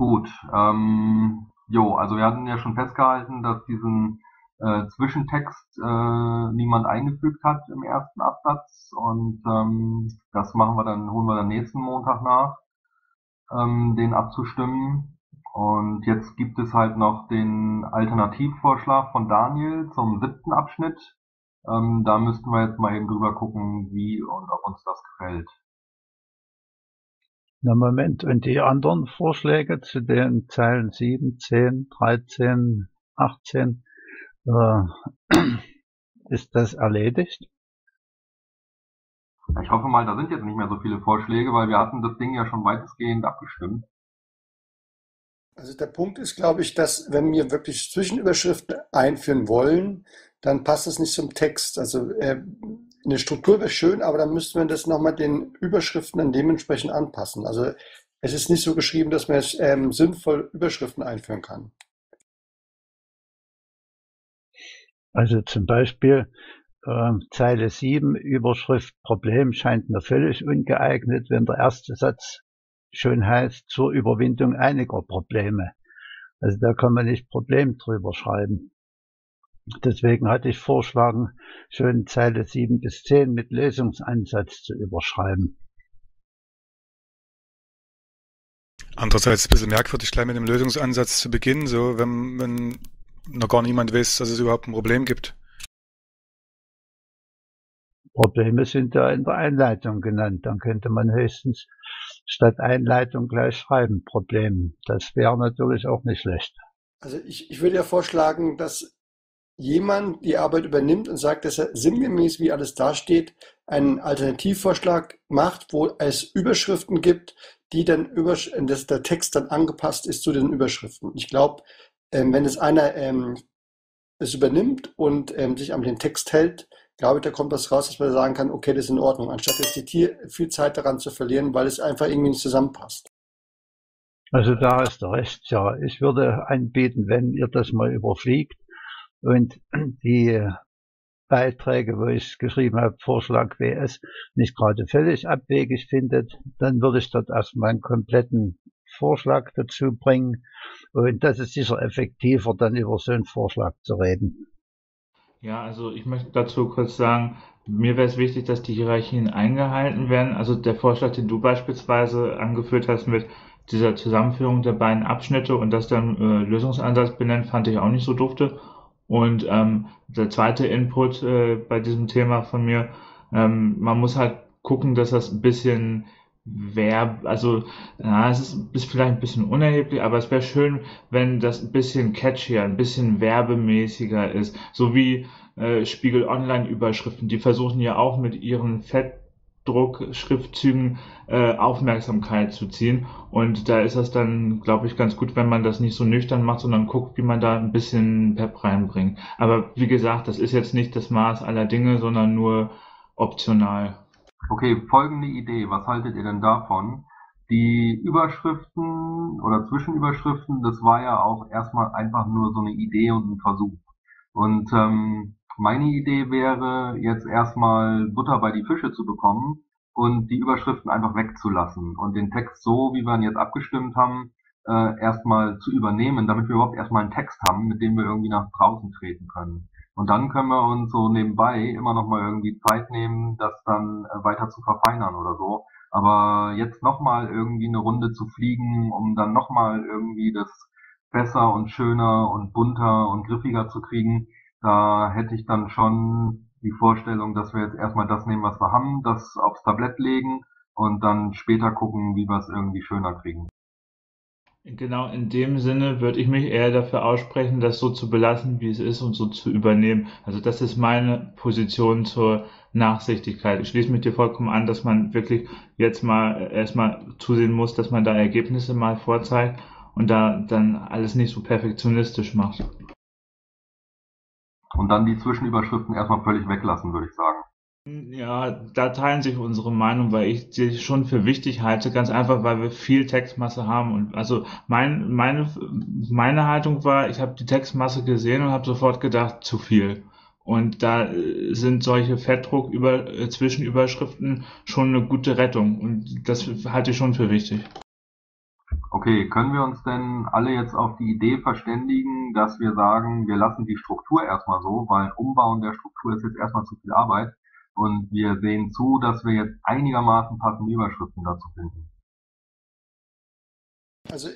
Gut, also wir hatten ja schon festgehalten, dass diesen Zwischentext niemand eingefügt hat im ersten Absatz und das holen wir dann nächsten Montag nach, den abzustimmen. Und jetzt gibt es halt noch den Alternativvorschlag von Daniel zum 7. Abschnitt. Da müssten wir jetzt mal eben drüber gucken, wie und ob uns das gefällt. Na Moment, und die anderen Vorschläge zu den Zeilen 7, 10, 13, 18, ist das erledigt? Ich hoffe mal, da sind jetzt nicht mehr so viele Vorschläge, weil wir hatten das Ding ja schon weitestgehend abgestimmt. Also der Punkt ist, glaube ich, dass wenn wir wirklich Zwischenüberschriften einführen wollen, dann passt es nicht zum Text. Also eine Struktur wäre schön, aber dann müssten wir das nochmal den Überschriften dann dementsprechend anpassen. Also es ist nicht so geschrieben, dass man jetzt sinnvoll Überschriften einführen kann. Also zum Beispiel Zeile 7, Überschrift Problem scheint mir völlig ungeeignet, wenn der erste Satz schön heißt, zur Überwindung einiger Probleme. Also da kann man nicht Problem drüber schreiben. Deswegen hatte ich vorgeschlagen, schön Zeile 7 bis 10 mit Lösungsansatz zu überschreiben. Andererseits ein bisschen merkwürdig, gleich mit dem Lösungsansatz zu beginnen, so wenn noch gar niemand weiß, dass es überhaupt ein Problem gibt. Probleme sind ja in der Einleitung genannt. Dann könnte man höchstens statt Einleitung gleich schreiben, Problem. Das wäre natürlich auch nicht schlecht. Also ich würde ja vorschlagen, dass jemand die Arbeit übernimmt und sagt, dass er sinngemäß, wie alles dasteht, einen Alternativvorschlag macht, wo es Überschriften gibt, die dann dass der Text dann angepasst ist zu den Überschriften. Ich glaube, wenn es einer es übernimmt und sich an den Text hält, glaube ich, da kommt was raus, dass man sagen kann, okay, das ist in Ordnung, anstatt jetzt viel Zeit daran zu verlieren, weil es einfach irgendwie nicht zusammenpasst. Also da hast du recht, ja. Ich würde anbieten, wenn ihr das mal überfliegt und die Beiträge, wo ich geschrieben habe, Vorschlag WS, nicht gerade völlig abwegig findet, dann würde ich dort erstmal einen kompletten Vorschlag dazu bringen. Und das ist sicher effektiver, dann über so einen Vorschlag zu reden. Ja, also ich möchte dazu kurz sagen, mir wäre es wichtig, dass die Hierarchien eingehalten werden. Also der Vorschlag, den du beispielsweise angeführt hast mit dieser Zusammenführung der beiden Abschnitte und das dann Lösungsansatz benennen, fand ich auch nicht so dufte. Und der zweite Input bei diesem Thema von mir, man muss halt gucken, dass das ein bisschen es ist vielleicht ein bisschen unerheblich, aber es wäre schön, wenn das ein bisschen catchier, ein bisschen werbemäßiger ist. So wie Spiegel Online-Überschriften, die versuchen ja auch mit ihren Fettdruck-Schriftzügen Aufmerksamkeit zu ziehen. Und da ist das dann, glaube ich, ganz gut, wenn man das nicht so nüchtern macht, sondern guckt, wie man da ein bisschen Pep reinbringt. Aber wie gesagt, das ist jetzt nicht das Maß aller Dinge, sondern nur optional. Okay, folgende Idee. Was haltet ihr denn davon? Die Überschriften oder Zwischenüberschriften, das war ja auch erstmal einfach nur so eine Idee und ein Versuch. Und meine Idee wäre, jetzt erstmal Butter bei die Fische zu bekommen und die Überschriften einfach wegzulassen und den Text so, wie wir ihn jetzt abgestimmt haben, erstmal zu übernehmen, damit wir überhaupt erstmal einen Text haben, mit dem wir irgendwie nach draußen treten können. Und dann können wir uns so nebenbei immer noch mal irgendwie Zeit nehmen, das dann weiter zu verfeinern oder so. Aber jetzt noch mal irgendwie eine Runde zu fliegen, um dann noch mal irgendwie das besser und schöner und bunter und griffiger zu kriegen, da hätte ich dann schon die Vorstellung, dass wir jetzt erstmal das nehmen, was wir haben, das aufs Tablett legen und dann später gucken, wie wir es irgendwie schöner kriegen. Genau in dem Sinne würde ich mich eher dafür aussprechen, das so zu belassen, wie es ist und so zu übernehmen. Also das ist meine Position zur Nachsichtigkeit. Ich schließe mich dir vollkommen an, dass man wirklich jetzt mal erstmal zusehen muss, dass man da Ergebnisse mal vorzeigt und da dann alles nicht so perfektionistisch macht. Und dann die Zwischenüberschriften erstmal völlig weglassen, würde ich sagen. Ja, da teilen sich unsere Meinung, weil ich sie schon für wichtig halte, ganz einfach, weil wir viel Textmasse haben. Und also meine Haltung war, ich habe die Textmasse gesehen und habe sofort gedacht, zu viel. Und da sind solche Zwischenüberschriften schon eine gute Rettung. Und das halte ich schon für wichtig. Okay, können wir uns denn alle jetzt auf die Idee verständigen, dass wir sagen, wir lassen die Struktur erstmal so, weil Umbauen der Struktur ist jetzt erstmal zu viel Arbeit und wir sehen zu, dass wir jetzt einigermaßen passende Überschriften dazu finden. Also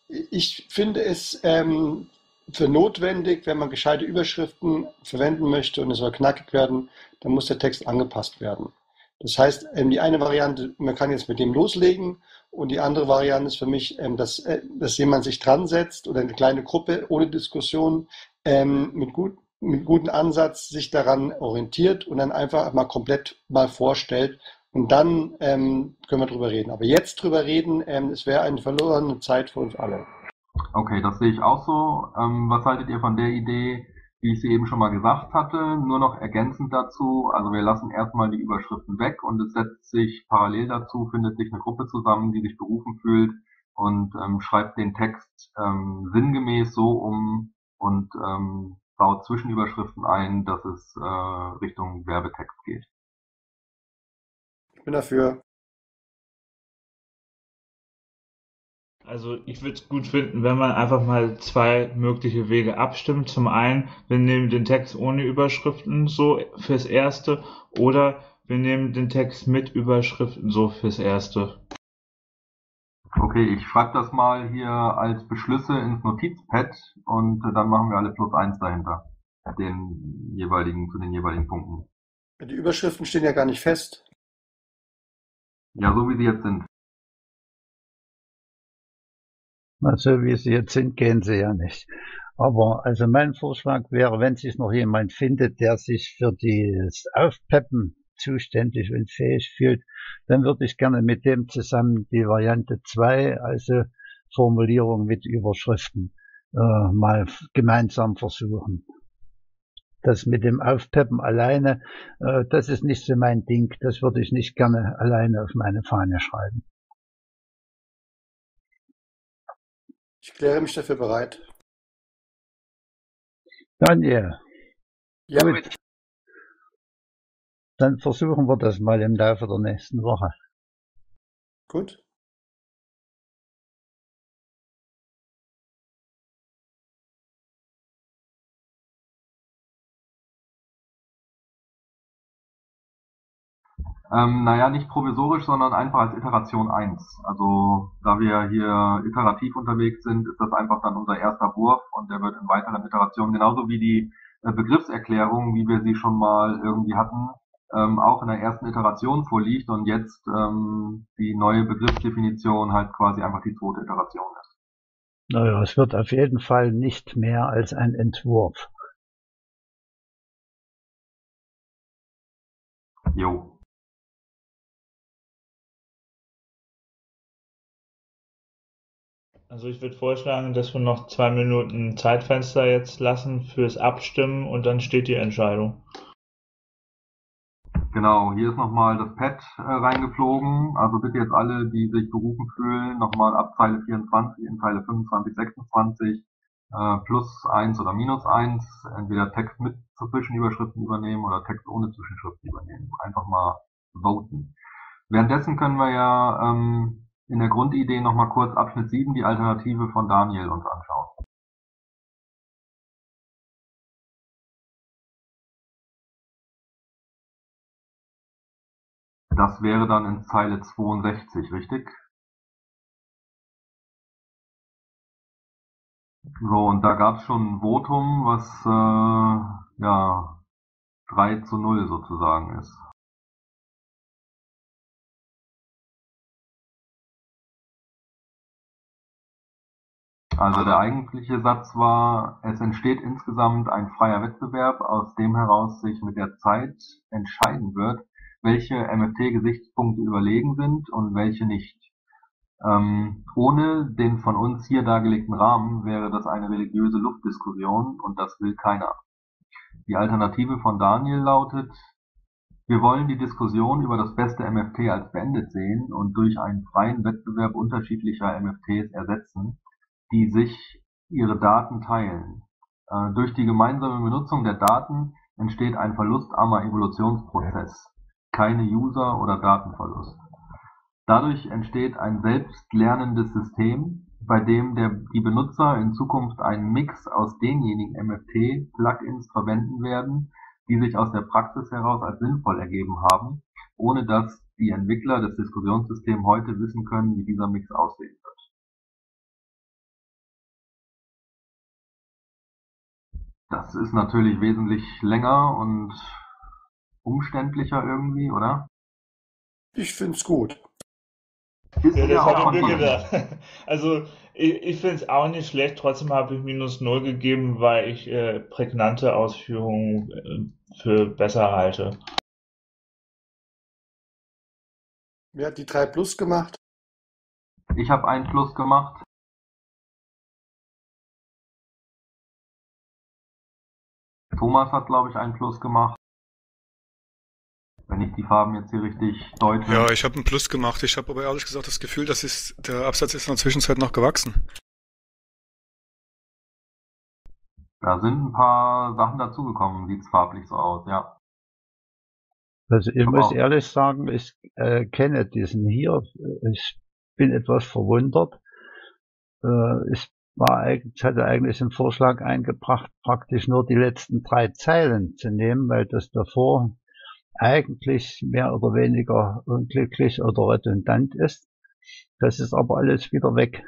ich finde es für notwendig, wenn man gescheite Überschriften verwenden möchte und es soll knackig werden, dann muss der Text angepasst werden. Das heißt, die eine Variante, man kann jetzt mit dem loslegen und die andere Variante ist für mich, dass jemand sich dran setzt oder eine kleine Gruppe ohne Diskussion mit gutem Ansatz sich daran orientiert und dann einfach mal komplett mal vorstellt und dann können wir drüber reden. Aber jetzt drüber reden, es wäre eine verlorene Zeit für uns alle. Okay, das sehe ich auch so. Was haltet ihr von der Idee, wie ich sie eben schon mal gesagt hatte? Nur noch ergänzend dazu, also wir lassen erstmal die Überschriften weg und es setzt sich parallel dazu, findet sich eine Gruppe zusammen, die sich berufen fühlt und schreibt den Text sinngemäß so um und baut Zwischenüberschriften ein, dass es Richtung Werbetext geht. Ich bin dafür. Also ich würde es gut finden, wenn man einfach mal zwei mögliche Wege abstimmt. Zum einen, wir nehmen den Text ohne Überschriften so fürs Erste oder wir nehmen den Text mit Überschriften so fürs Erste. Okay, ich schreibe das mal hier als Beschlüsse ins Notizpad und dann machen wir alle +1 dahinter, zu den jeweiligen Punkten. Die Überschriften stehen ja gar nicht fest. Ja, so wie sie jetzt sind. So wie sie jetzt sind, gehen sie ja nicht. Aber also mein Vorschlag wäre, wenn sich noch jemand findet, der sich für das Aufpeppen zuständig und fähig fühlt, dann würde ich gerne mit dem zusammen die Variante 2, also Formulierung mit Überschriften, mal gemeinsam versuchen. Das mit dem Aufpeppen alleine, das ist nicht so mein Ding. Das würde ich nicht gerne alleine auf meine Fahne schreiben. Ich kläre mich dafür bereit. Daniel. Ja, Gut. Dann versuchen wir das mal im Laufe der nächsten Woche. gut. Naja, nicht provisorisch, sondern einfach als Iteration 1. Also da wir hier iterativ unterwegs sind, ist das einfach dann unser erster Wurf und der wird in weiteren Iterationen, genauso wie die Begriffserklärung, wie wir sie schon mal irgendwie hatten, auch in der ersten Iteration vorliegt und jetzt die neue Begriffsdefinition halt quasi einfach die zweite Iteration ist. Naja, es wird auf jeden Fall nicht mehr als ein Entwurf. Jo. Also ich würde vorschlagen, dass wir noch 2 Minuten Zeitfenster jetzt lassen fürs Abstimmen und dann steht die Entscheidung. Genau, hier ist nochmal das Pad reingeflogen. Also bitte jetzt alle, die sich berufen fühlen, nochmal ab Zeile 24 in Zeile 25, 26 +1 oder -1, entweder Text mit Zwischenüberschriften übernehmen oder Text ohne Zwischenschriften übernehmen. Einfach mal voten. Währenddessen können wir ja in der Grundidee nochmal kurz Abschnitt 7, die Alternative von Daniel, uns anschauen. Das wäre dann in Zeile 62, richtig? So, und da gab es schon ein Votum, was ja 3:0 sozusagen ist. Also der eigentliche Satz war, es entsteht insgesamt ein freier Wettbewerb, aus dem heraus sich mit der Zeit entscheiden wird, welche MFT-Gesichtspunkte überlegen sind und welche nicht. Ohne den von uns hier dargelegten Rahmen wäre das eine religiöse Luftdiskussion und das will keiner. Die Alternative von Daniel lautet, wir wollen die Diskussion über das beste MFT als beendet sehen und durch einen freien Wettbewerb unterschiedlicher MFTs ersetzen, die sich ihre Daten teilen. Durch die gemeinsame Benutzung der Daten entsteht ein verlustarmer Evolutionsprozess, keine User- oder Datenverlust. Dadurch entsteht ein selbstlernendes System, bei dem die Benutzer in Zukunft einen Mix aus denjenigen MFT-Plugins verwenden werden, die sich aus der Praxis heraus als sinnvoll ergeben haben, ohne dass die Entwickler des Diskussionssystems heute wissen können, wie dieser Mix aussehen wird. Das ist natürlich wesentlich länger und umständlicher irgendwie, oder? Ich finde es gut. Ja, das hatte ich mir gedacht. Also, ich finde es auch nicht schlecht, trotzdem habe ich -0 gegeben, weil ich prägnante Ausführungen für besser halte. Wer hat die 3 Plus gemacht? Ich habe 1 Plus gemacht. Thomas hat, glaube ich, 1 Plus gemacht. Wenn ich die Farben jetzt hier richtig deute. Ja, ich habe ein Plus gemacht. Ich habe aber ehrlich gesagt das Gefühl, der Absatz ist in der Zwischenzeit noch gewachsen. Da sind ein paar Sachen dazugekommen, sieht farblich so aus, ja. Also ich muss ehrlich sagen, ich kenne diesen hier. Ich bin etwas verwundert. Ich hatte eigentlich einen Vorschlag eingebracht, praktisch nur die letzten 3 Zeilen zu nehmen, weil das davor eigentlich mehr oder weniger unglücklich oder redundant ist. Das ist aber alles wieder weg.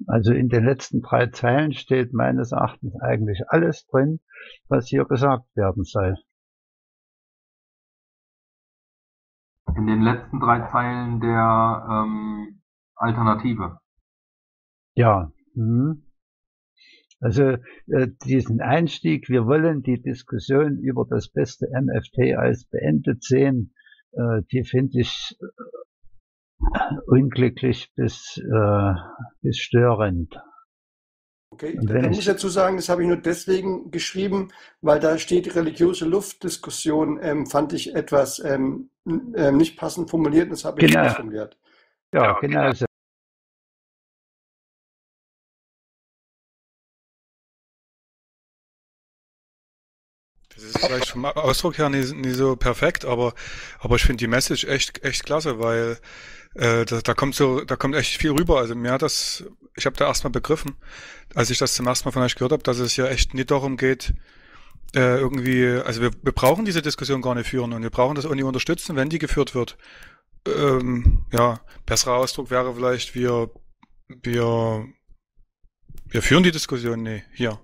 Also in den letzten 3 Zeilen steht meines Erachtens eigentlich alles drin, was hier gesagt werden soll. In den letzten 3 Zeilen der Alternative. Ja. Also diesen Einstieg, wir wollen die Diskussion über das beste MFT als beendet sehen, die finde ich unglücklich bis störend. Okay, da muss ich dazu sagen, das habe ich nur deswegen geschrieben, weil da steht religiöse Luftdiskussion, fand ich etwas nicht passend formuliert, und das habe ich anders formuliert. Ja, genau so. Das ist vielleicht vom Ausdruck her nie so perfekt, aber ich finde die Message echt klasse, weil da kommt echt viel rüber. Also ich habe da erstmal begriffen, als ich das zum ersten Mal von euch gehört habe, dass es ja echt nicht darum geht, also wir brauchen diese Diskussion gar nicht führen und wir brauchen das auch nicht unterstützen, wenn die geführt wird. Ja, besserer Ausdruck wäre vielleicht, wir führen die Diskussion nicht hier.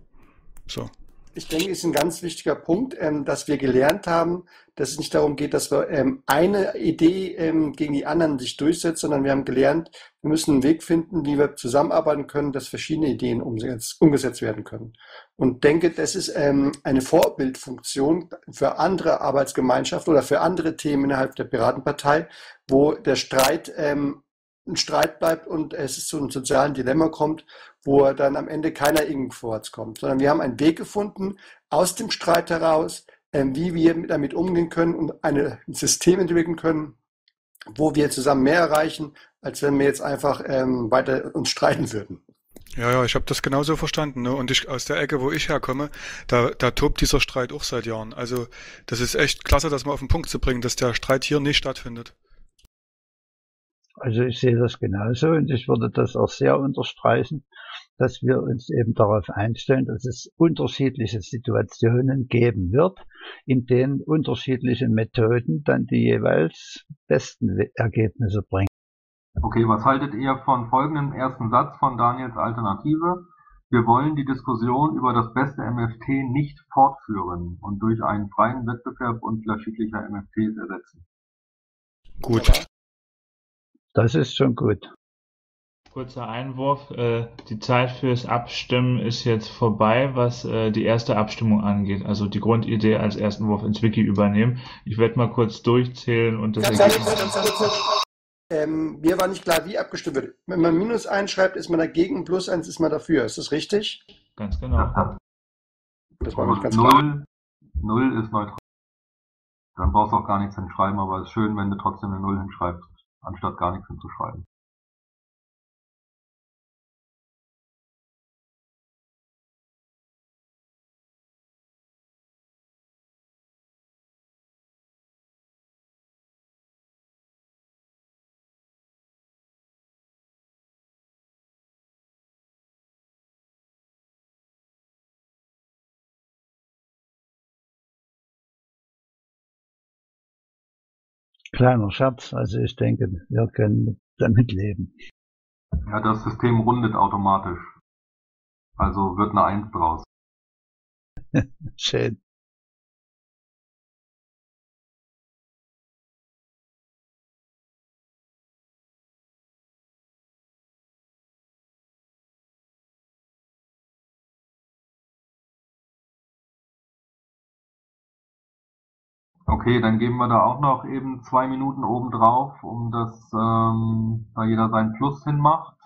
So. Ich denke, es ist ein ganz wichtiger Punkt, dass wir gelernt haben, dass es nicht darum geht, dass wir eine Idee gegen die anderen sich durchsetzt, sondern wir haben gelernt, wir müssen einen Weg finden, wie wir zusammenarbeiten können, dass verschiedene Ideen umgesetzt werden können. Und denke, das ist eine Vorbildfunktion für andere Arbeitsgemeinschaften oder für andere Themen innerhalb der Piratenpartei, wo der Streit ein Streit bleibt und es zu einem sozialen Dilemma kommt, wo dann am Ende keiner irgendwo vorwärts kommt, sondern wir haben einen Weg gefunden aus dem Streit heraus, wie wir damit umgehen können und ein System entwickeln können, wo wir zusammen mehr erreichen, als wenn wir jetzt einfach weiter uns streiten würden. Ja, ich habe das genauso verstanden. Ne? Und aus der Ecke, wo ich herkomme, da tobt dieser Streit auch seit Jahren. Also das ist echt klasse, das mal auf den Punkt zu bringen, dass der Streit hier nicht stattfindet. Also ich sehe das genauso und ich würde das auch sehr unterstreichen, dass wir uns eben darauf einstellen, dass es unterschiedliche Situationen geben wird, in denen unterschiedliche Methoden dann die jeweils besten Ergebnisse bringen. Okay, was haltet ihr von folgendem ersten Satz von Daniels Alternative? Wir wollen die Diskussion über das beste MFT nicht fortführen und durch einen freien Wettbewerb unterschiedlicher MFTs ersetzen. Gut. Das ist schon gut. Kurzer Einwurf, die Zeit fürs Abstimmen ist jetzt vorbei, was die erste Abstimmung angeht, also die Grundidee als ersten Wurf ins Wiki übernehmen. Ich werde mal kurz durchzählen und das mir war nicht klar, wie abgestimmt wird. Wenn man -1 einschreibt, ist man dagegen, +1 ist man dafür. Ist das richtig? Ganz genau. Das war nicht ganz klar. 0 ist neutral. Dann brauchst du auch gar nichts hinschreiben, aber es ist schön, wenn du trotzdem eine 0 hinschreibst, anstatt gar nichts hinzuschreiben. Kleiner Scherz, also ich denke, wir können damit leben. Ja, das System rundet automatisch. Also wird eine 1 draus. Schön. Okay, dann geben wir da auch noch eben 2 Minuten obendrauf, um das, da jeder sein Plus hinmacht.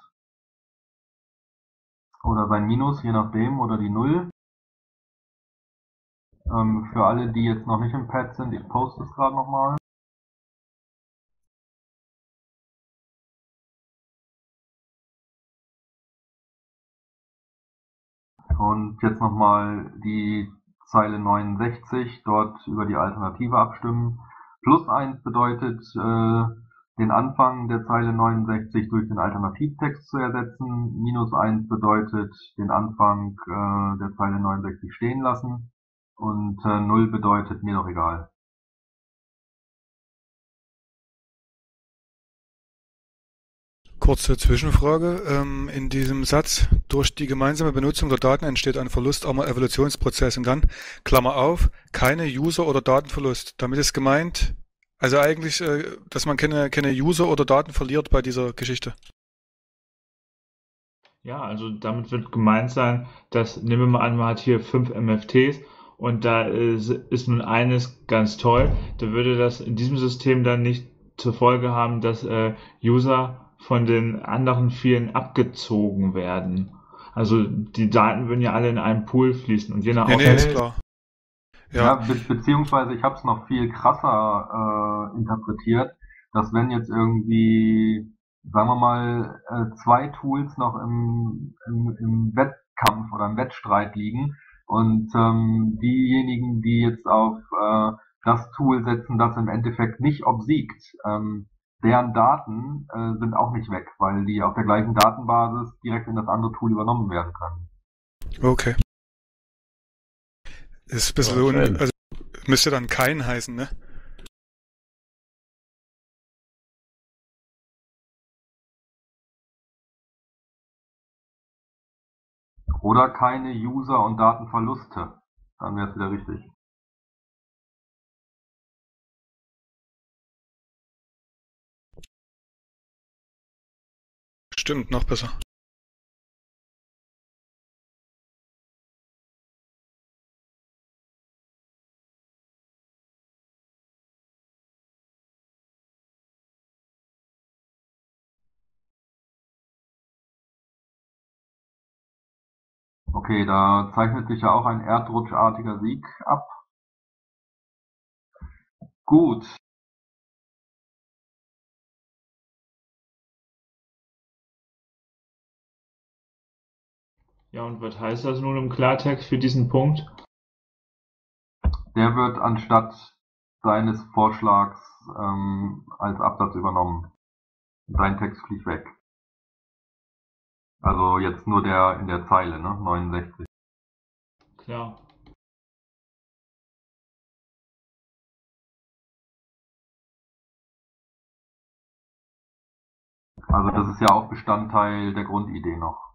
Oder sein Minus, je nachdem, oder die Null. Für alle, die jetzt noch nicht im Pad sind, ich poste es gerade nochmal. Und jetzt nochmal die Zeile 69, dort über die Alternative abstimmen. Plus 1 bedeutet, den Anfang der Zeile 69 durch den Alternativtext zu ersetzen. Minus 1 bedeutet, den Anfang der Zeile 69 stehen lassen. Und 0 bedeutet, mir doch egal. Kurze Zwischenfrage. In diesem Satz, durch die gemeinsame Benutzung der Daten entsteht ein verlustarmer Evolutionsprozess und dann, Klammer auf, keine User- oder Datenverlust. Damit ist gemeint, also eigentlich, dass man keine User oder Daten verliert bei dieser Geschichte. Ja, also damit wird gemeint sein, dass, nehmen wir mal an, man hat hier 5 MFTs und da ist nun eines ganz toll. Da würde das in diesem System dann nicht zur Folge haben, dass User von den anderen vielen abgezogen werden. Also die Daten würden ja alle in einen Pool fließen und je nach Nee, ist klar. Ja, beziehungsweise ich habe es noch viel krasser interpretiert, dass wenn jetzt irgendwie, sagen wir mal, 2 Tools noch im Wettkampf oder im Wettstreit liegen und diejenigen, die jetzt auf das Tool setzen, das im Endeffekt nicht obsiegt, deren Daten sind auch nicht weg, weil die auf der gleichen Datenbasis direkt in das andere Tool übernommen werden können. Okay. Ist ein bisschen, also müsste dann kein heißen, ne? Oder keine User- und Datenverluste. Dann wäre es wieder richtig. Stimmt, noch besser. Okay, da zeichnet sich ja auch ein erdrutschartiger Sieg ab. Gut. Ja, und was heißt das nun im Klartext für diesen Punkt? Der wird anstatt seines Vorschlags als Absatz übernommen. Sein Text fliegt weg. Also jetzt nur der in der Zeile, ne? 69. Klar. Also das ist ja auch Bestandteil der Grundidee noch.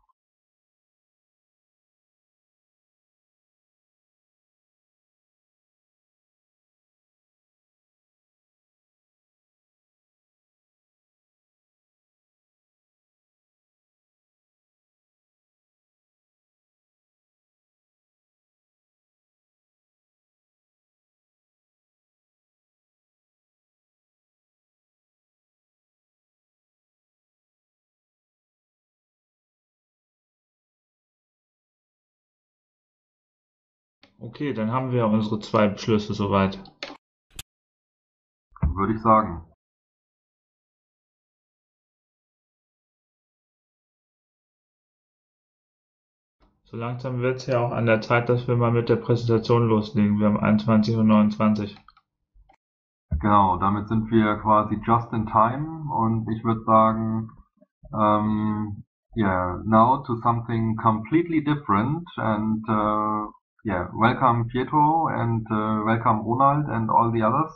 Okay, dann haben wir unsere 2 Beschlüsse soweit. Würde ich sagen. So langsam wird es ja auch an der Zeit, dass wir mal mit der Präsentation loslegen. Wir haben 21:29 Uhr. Genau, damit sind wir quasi just in time und ich würde sagen, yeah, now to something completely different and yeah, welcome Pietro and welcome Ronald and all the others.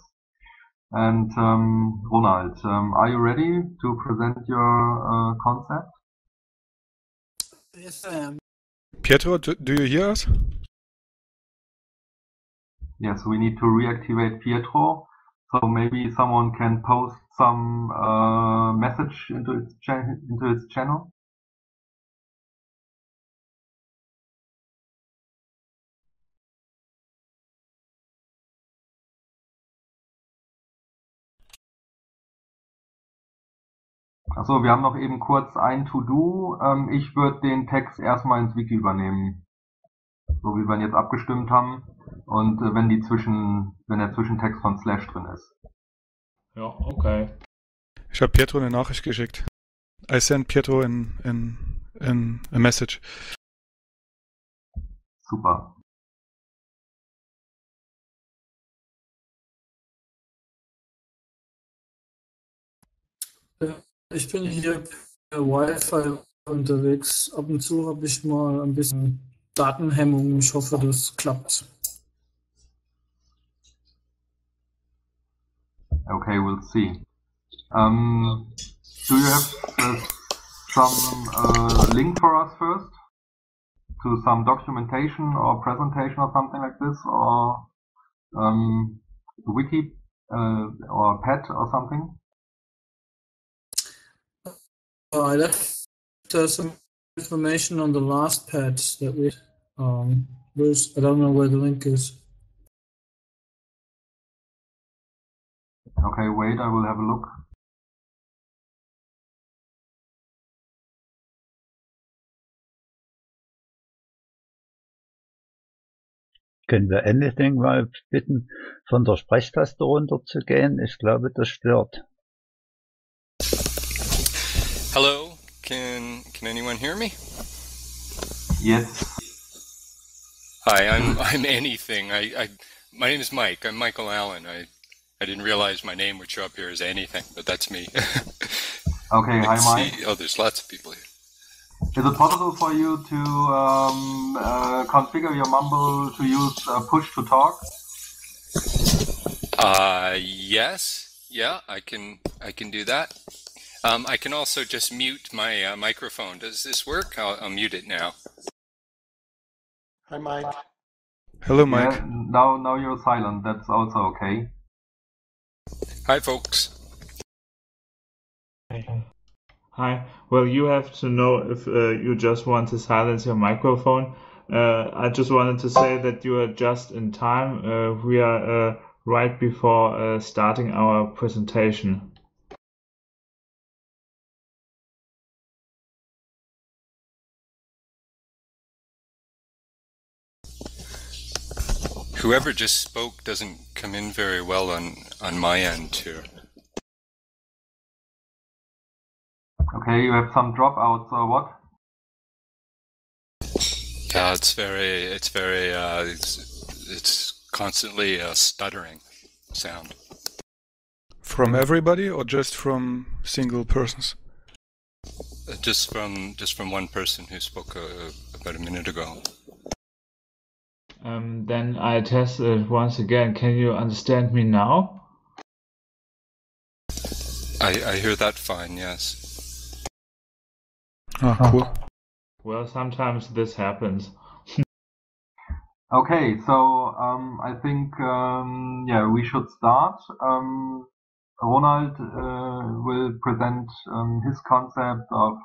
And Ronald, are you ready to present your concept? Yes, I am. Pietro, do you hear us? Yes, we need to reactivate Pietro. So maybe someone can post some message into its channel. Achso, wir haben noch eben kurz ein To-Do. Ich würde den Text erstmal ins Wiki übernehmen, so wie wir ihn jetzt abgestimmt haben. Und wenn der Zwischentext von Slash drin ist. Ja, okay. Ich habe Pietro eine Nachricht geschickt. I sent Pietro a message. Super. Ich bin hier per Wi-Fi unterwegs. Ab und zu habe ich mal ein bisschen Datenhemmung. Ich hoffe, das klappt. Okay, we'll see. Do you have some link for us first to some documentation or presentation or something like this, or wiki or pad or something? I left some information on the last pad that we I don't know where the link is. Okay, wait, I will have a look. Können wir Anything mal bitten, von der Sprechtaste runterzugehen? Ich glaube, das stört. Hello, can anyone hear me? Yes. Hi, I'm anything. My name is Mike. I'm Michael Allen. I didn't realize my name would show up here as anything, but that's me. Okay, hi Mike. Oh, there's lots of people here. Is it possible for you to configure your Mumble to use push to talk? Yes. Yeah, I can do that. I can also just mute my microphone. Does this work? I'll mute it now. Hi, Mike. Hello, Mike. Yeah, now you're silent. That's also okay. Hi, folks. Hi. Well, you have to know if you just want to silence your microphone. I just wanted to say that you are just in time. We are right before starting our presentation. Whoever just spoke doesn't come in very well on my end too. Okay, you have some dropouts or what? Yeah, it's constantly a stuttering sound. From everybody or just from single persons? Just from one person who spoke about a minute ago. Then I test it once again. Can you understand me now? I hear that fine, yes. Ah, cool. Well, sometimes this happens. Okay, so I think we should start. Ronald will present his concept of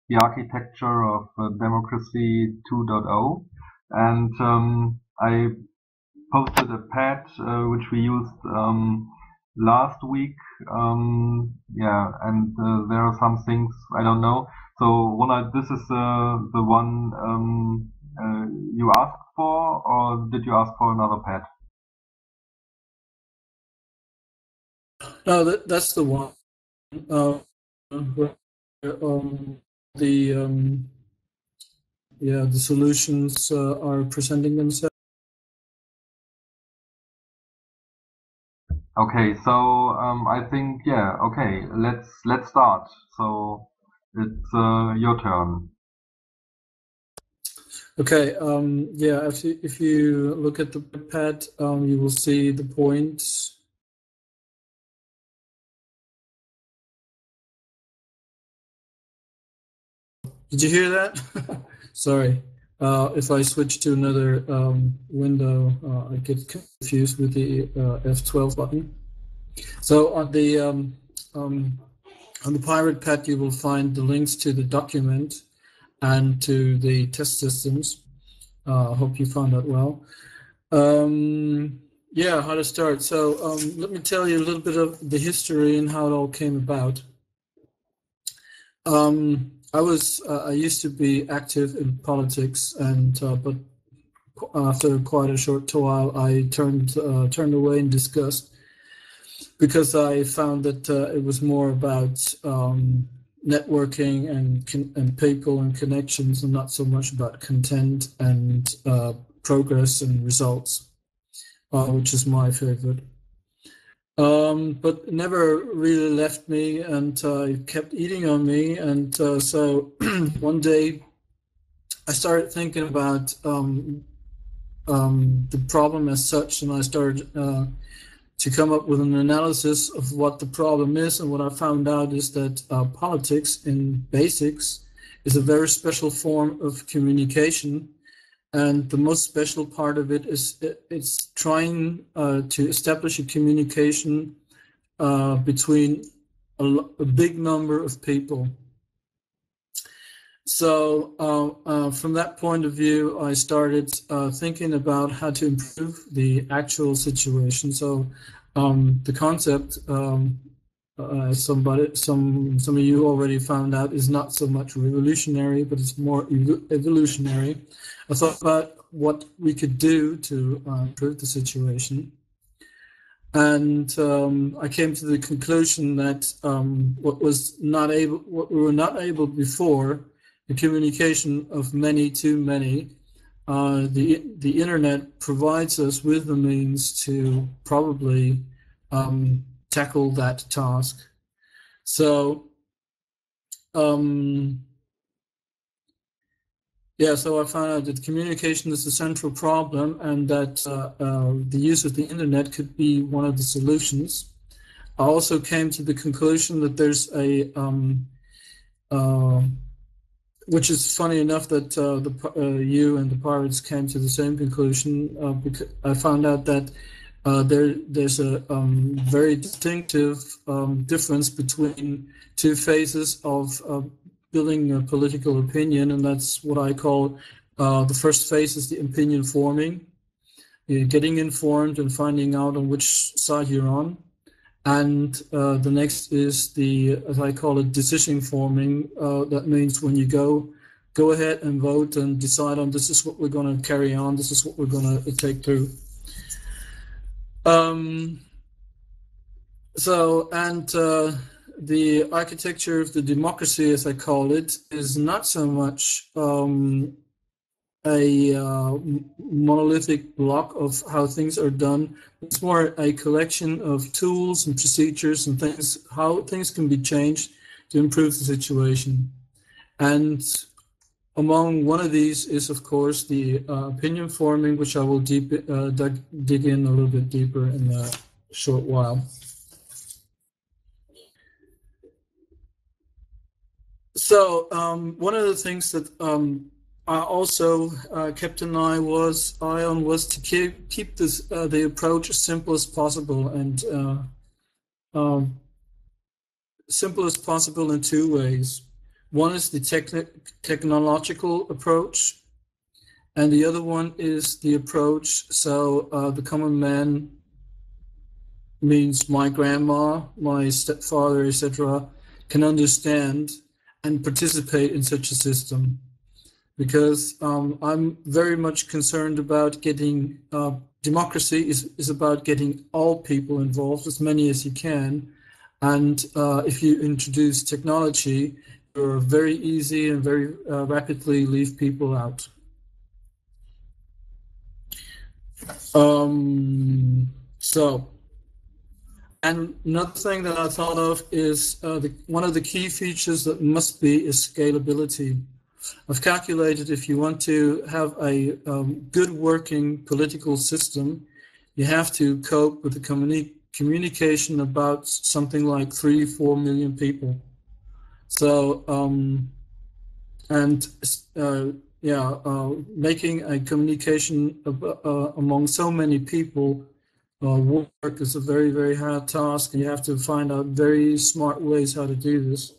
the architecture of democracy 2.0, and I posted a pad which we used last week. And there are some things I don't know. So Ronald, this is the one you asked for, or did you ask for another pad? No, that's the one. The solutions are presenting themselves. Okay, so I think okay, let's start. So it's your turn. Okay, if you look at the pad, you will see the points Did you hear that? Sorry. If I switch to another window, I get confused with the F12 button. So on the pirate pad, you will find the links to the document and to the test systems. I hope you found that well. Yeah, how to start. So let me tell you a little bit of the history and how it all came about. I used to be active in politics, and but after quite a short while, I turned away in disgust because I found that it was more about networking and people and connections, and not so much about content and progress and results, which is my favorite. But it never really left me, and it kept eating on me. And so one day I started thinking about the problem as such, and I started to come up with an analysis of what the problem is. And what I found out is that politics in basics is a very special form of communication. And the most special part of it is it's trying to establish a communication between a big number of people. So from that point of view, I started thinking about how to improve the actual situation. So the concept, some of you already found out, is not so much revolutionary, but it's more evolutionary. I thought about what we could do to improve the situation, and I came to the conclusion that what we were not able before, the communication of many to many, the internet provides us with the means to probably tackle that task. So so I found out that communication is a central problem, and that the use of the internet could be one of the solutions. I also came to the conclusion that there's a which is funny enough that you and the pirates came to the same conclusion, because I found out that there's a very distinctive difference between two phases of building a political opinion, and that's what I call the first phase is the opinion forming. You're getting informed and finding out on which side you're on. And the next is the, as I call it, decision forming. That means when you go ahead and vote and decide on this is what we're going to carry on, this is what we're going to take through. The architecture of the democracy, as I call it, is not so much a monolithic block of how things are done. It's more a collection of tools and procedures and things, how things can be changed to improve the situation. And among one of these is, of course, the opinion forming, which I will dig in a little bit deeper in a short while. So one of the things that I also kept an eye on was to keep this the approach as simple as possible, and simple as possible in two ways. One is the technological approach, and the other one is the approach so the common man, means my grandma, my stepfather, etc., can understand and participate in such a system. Because I'm very much concerned about getting, democracy is about getting all people involved, as many as you can. And if you introduce technology, you're very easy and very rapidly leave people out. And another thing that I thought of is one of the key features that must be is scalability. I've calculated if you want to have a good working political system, you have to cope with the communication about something like 3-4 million people. So and making a communication among so many people work is a very, very hard task, and you have to find out very smart ways how to do this.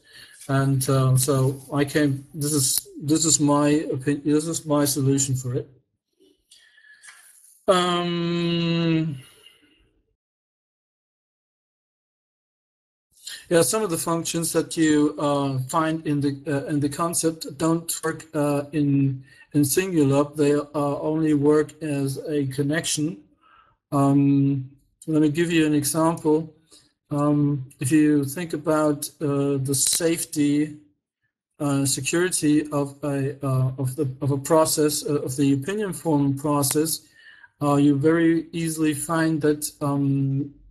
And so I came. This is my opinion. This is my solution for it. Yeah, some of the functions that you find in the concept don't work in singular. They only work as a connection. Let me give you an example. If you think about the safety, security of a process, of the opinion forming process, you very easily find that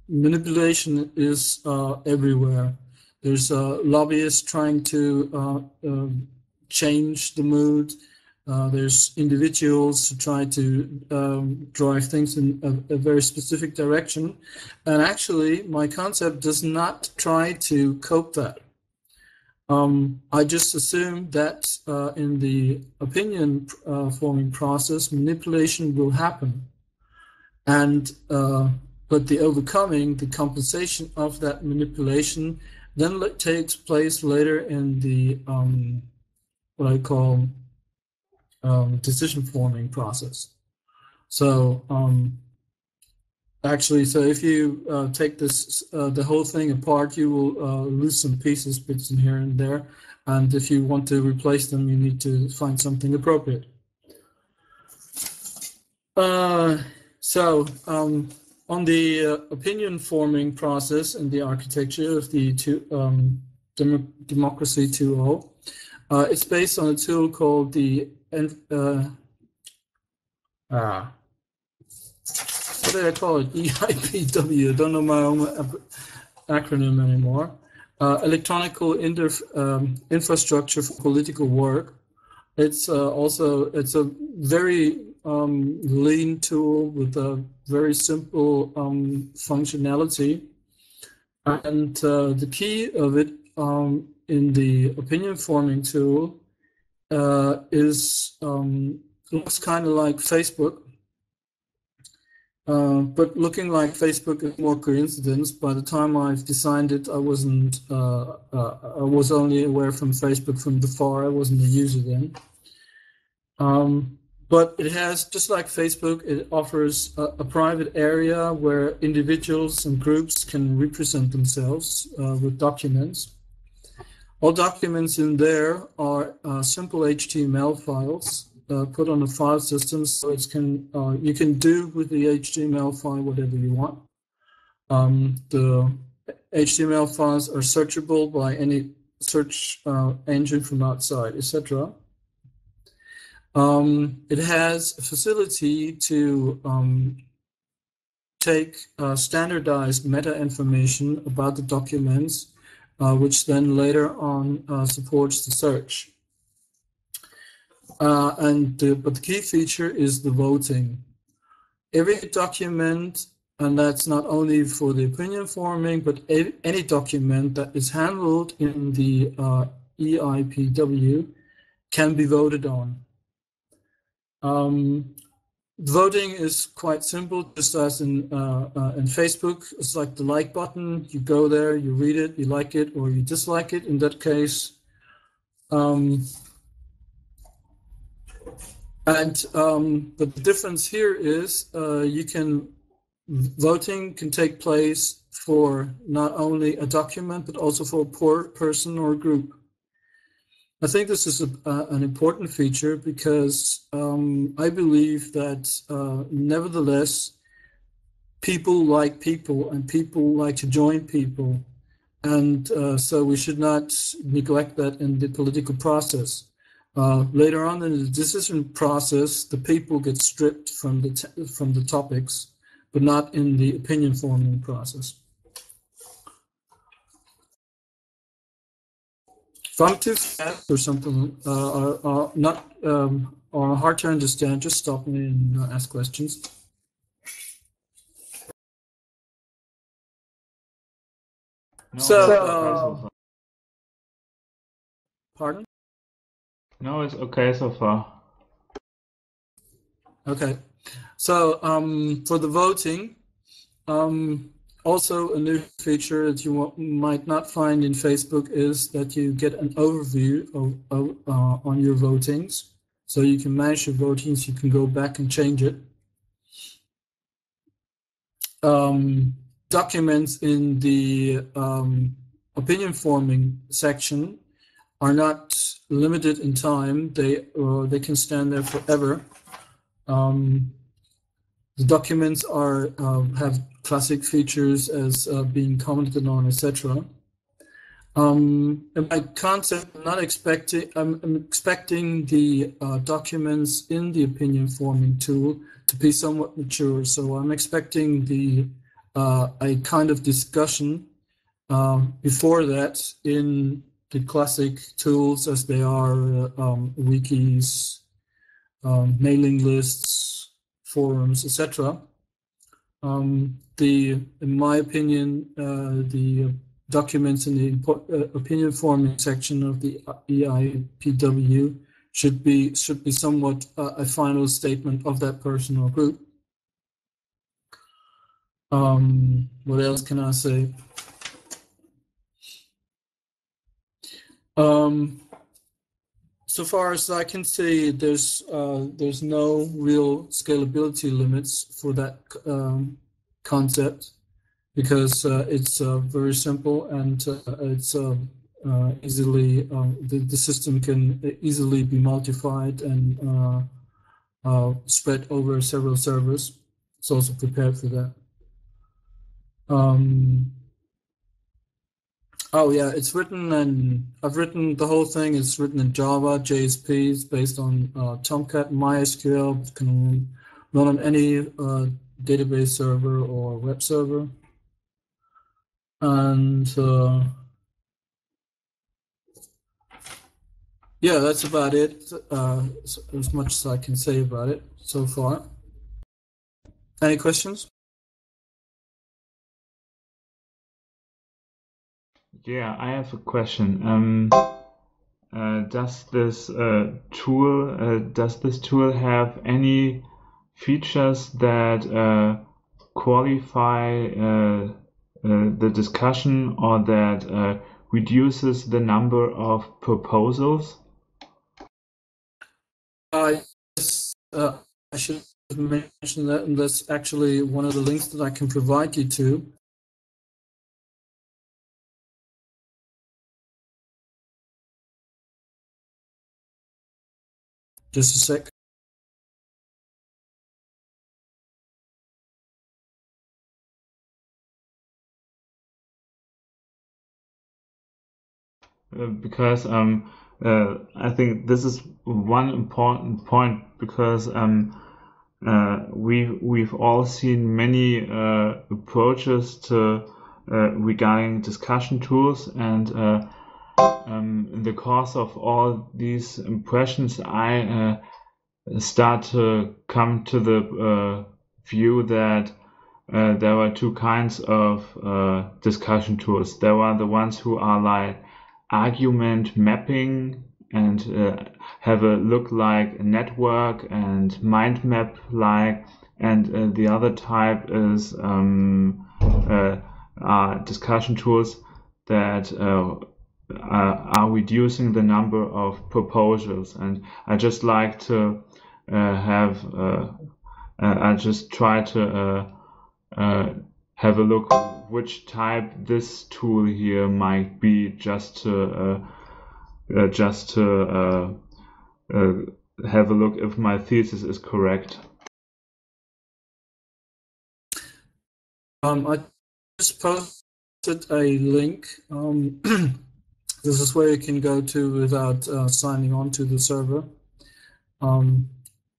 manipulation is everywhere. There's lobbyists trying to change the mood. There's individuals who try to drive things in a very specific direction. And actually, my concept does not try to cope that. I just assume that in the opinion forming process, manipulation will happen. And but the overcoming, the compensation of that manipulation, then takes place later in the what I call decision-forming process. So actually, so if you take this the whole thing apart, you will lose some pieces, bits in here and there. And if you want to replace them, you need to find something appropriate. So on the opinion forming process and the architecture of the Democracy 2.0, it's based on a tool called the what did I call it? EIPW. I don't know my own acronym anymore. Electronical infrastructure for political work. It's it's a very lean tool with a very simple functionality, and the key of it in the opinion forming tool looks kind of like Facebook, but looking like Facebook is more coincidence. By the time I've designed it, I wasn't. I was only aware from Facebook from the far. I wasn't a user then. But it has, just like Facebook, it offers a private area where individuals and groups can represent themselves with documents. All documents in there are simple HTML files put on a file system, so you can do with the HTML file whatever you want. The HTML files are searchable by any search engine from outside, etc. It has a facility to take standardized meta information about the documents, which then later on supports the search. But the key feature is the voting. Every document, and that's not only for the opinion forming, but any document that is handled in the EIPW can be voted on. Voting is quite simple, just as in Facebook. It's like the like button. You go there, you read it, you like it, or you dislike it. In that case, but the difference here is voting can take place for not only a document but also for a person or a group. I think this is an important feature because I believe that nevertheless, people like people and people like to join people. And so we should not neglect that in the political process. Later on in the decision process, the people get stripped from the topics, but not in the opinion forming process. If I'm too fast or something, or hard to understand, just stop me and ask questions. No, pardon? No, it's okay so far. Okay. So for the voting, also a new feature that you might not find in Facebook is that you get an overview on your votings. So you can manage your votings, you can go back and change it. Documents in the opinion forming section are not limited in time. They can stand there forever. The documents are have classic features as being commented on, etc. In my concept, I'm expecting the documents in the opinion forming tool to be somewhat mature. So I'm expecting a kind of discussion before that in the classic tools as they are wikis, mailing lists, forums, etc. In my opinion, the documents in the opinion forming section of the EIPW should be somewhat a final statement of that person or group. What else can I say? So far as I can see, there's no real scalability limits for that concept, because it's very simple and it's easily the system can easily be multiplied and spread over several servers. It's also prepared for that. Oh yeah, it's written, and I've written the whole thing. It's written in Java, JSP. It's based on Tomcat, MySQL. It can run on any database server or web server. And yeah, that's about it. As much as I can say about it so far. Any questions? Yeah, I have a question. Does this tool have any features that qualify the discussion, or that reduces the number of proposals? Yes, I should mention that, and that's actually one of the links that I can provide you to. Just a sec. Because I think this is one important point, because we've all seen many approaches to regarding discussion tools, and in the course of all these impressions, I start to come to the view that there are two kinds of discussion tools. There are the ones who are like argument mapping and have a look like a network and mind map like, and the other type is discussion tools that are reducing the number of proposals. And I just like to I just try to have a look which type this tool here might be, just to have a look if my thesis is correct. I just posted a link. This is where you can go to without signing on to the server.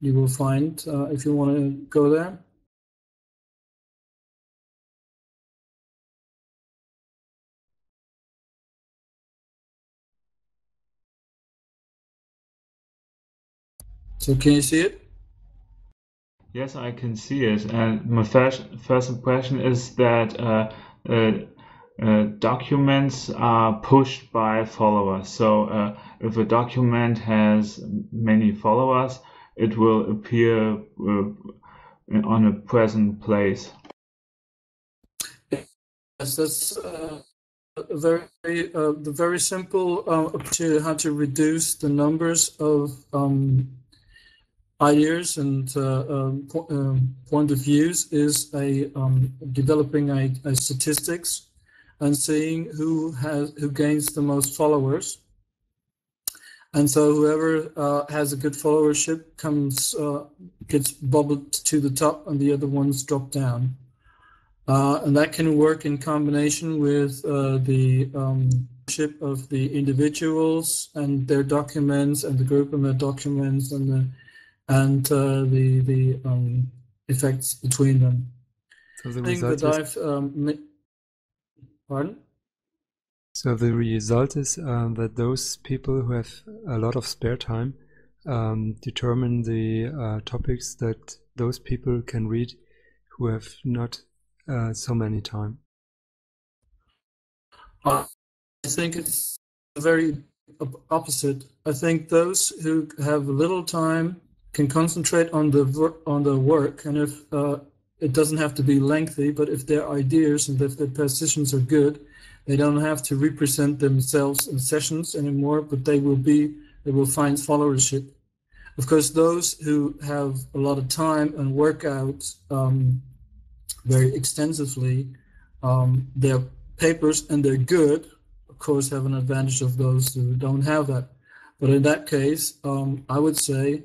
You will find if you want to go there. So can you see it? Yes, I can see it. And my first impression is that documents are pushed by followers. So if a document has many followers, it will appear on a present place. Yes, that's the very simple approach to how to reduce the numbers of ideas and point of views is developing a statistics and seeing who gains the most followers. And so whoever has a good followership gets bubbled to the top, and the other ones drop down. And that can work in combination with the ownership of the individuals and their documents, and the group and their documents, and the effects between them. So the result is, pardon? So the result is that those people who have a lot of spare time determine the topics that those people can read who have not so many time. I think it's very opposite. I think those who have little time can concentrate on the work, and if it doesn't have to be lengthy, but if their ideas and if their positions are good, they don't have to represent themselves in sessions anymore, but they will find followership. Of course, those who have a lot of time and work out very extensively their papers, and they're good, of course, have an advantage of those who don't have that. But in that case, I would say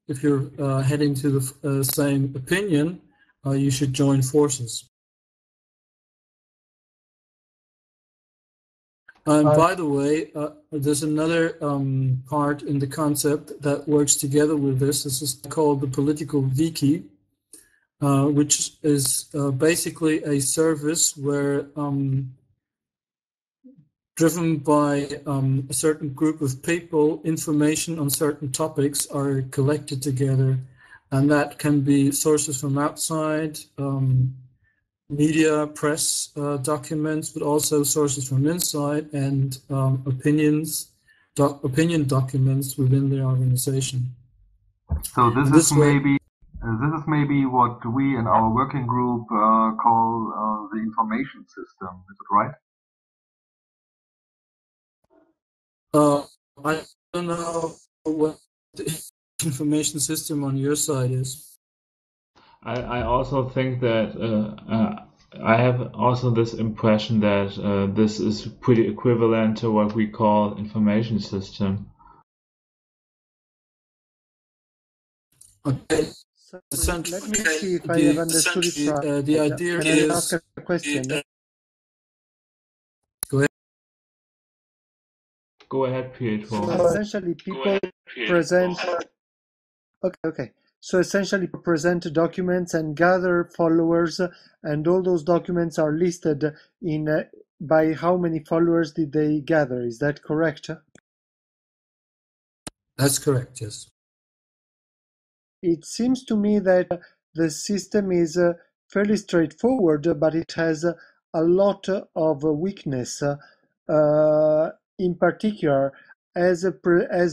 if you're heading to the same opinion, you should join forces. And by the way, there's another part in the concept that works together with this. This is called the political wiki, which is basically a service where, driven by a certain group of people, information on certain topics are collected together, and that can be sources from outside, media, press documents, but also sources from inside, and opinion documents within the organization. So this is maybe what we in our working group call the information system. Is it right? I don't know what the information system on your side is. I also think that I have also this impression that this is pretty equivalent to what we call information system. Okay. So let me see if I have understood it right. The idea Can I ask a question? Go ahead. Go ahead, Pietro. So essentially, people present. Okay. So essentially, people present documents and gather followers, and all those documents are listed in by how many followers did they gather. Is that correct? That's correct. Yes. It seems to me that the system is fairly straightforward, but it has a lot of weakness. In particular, as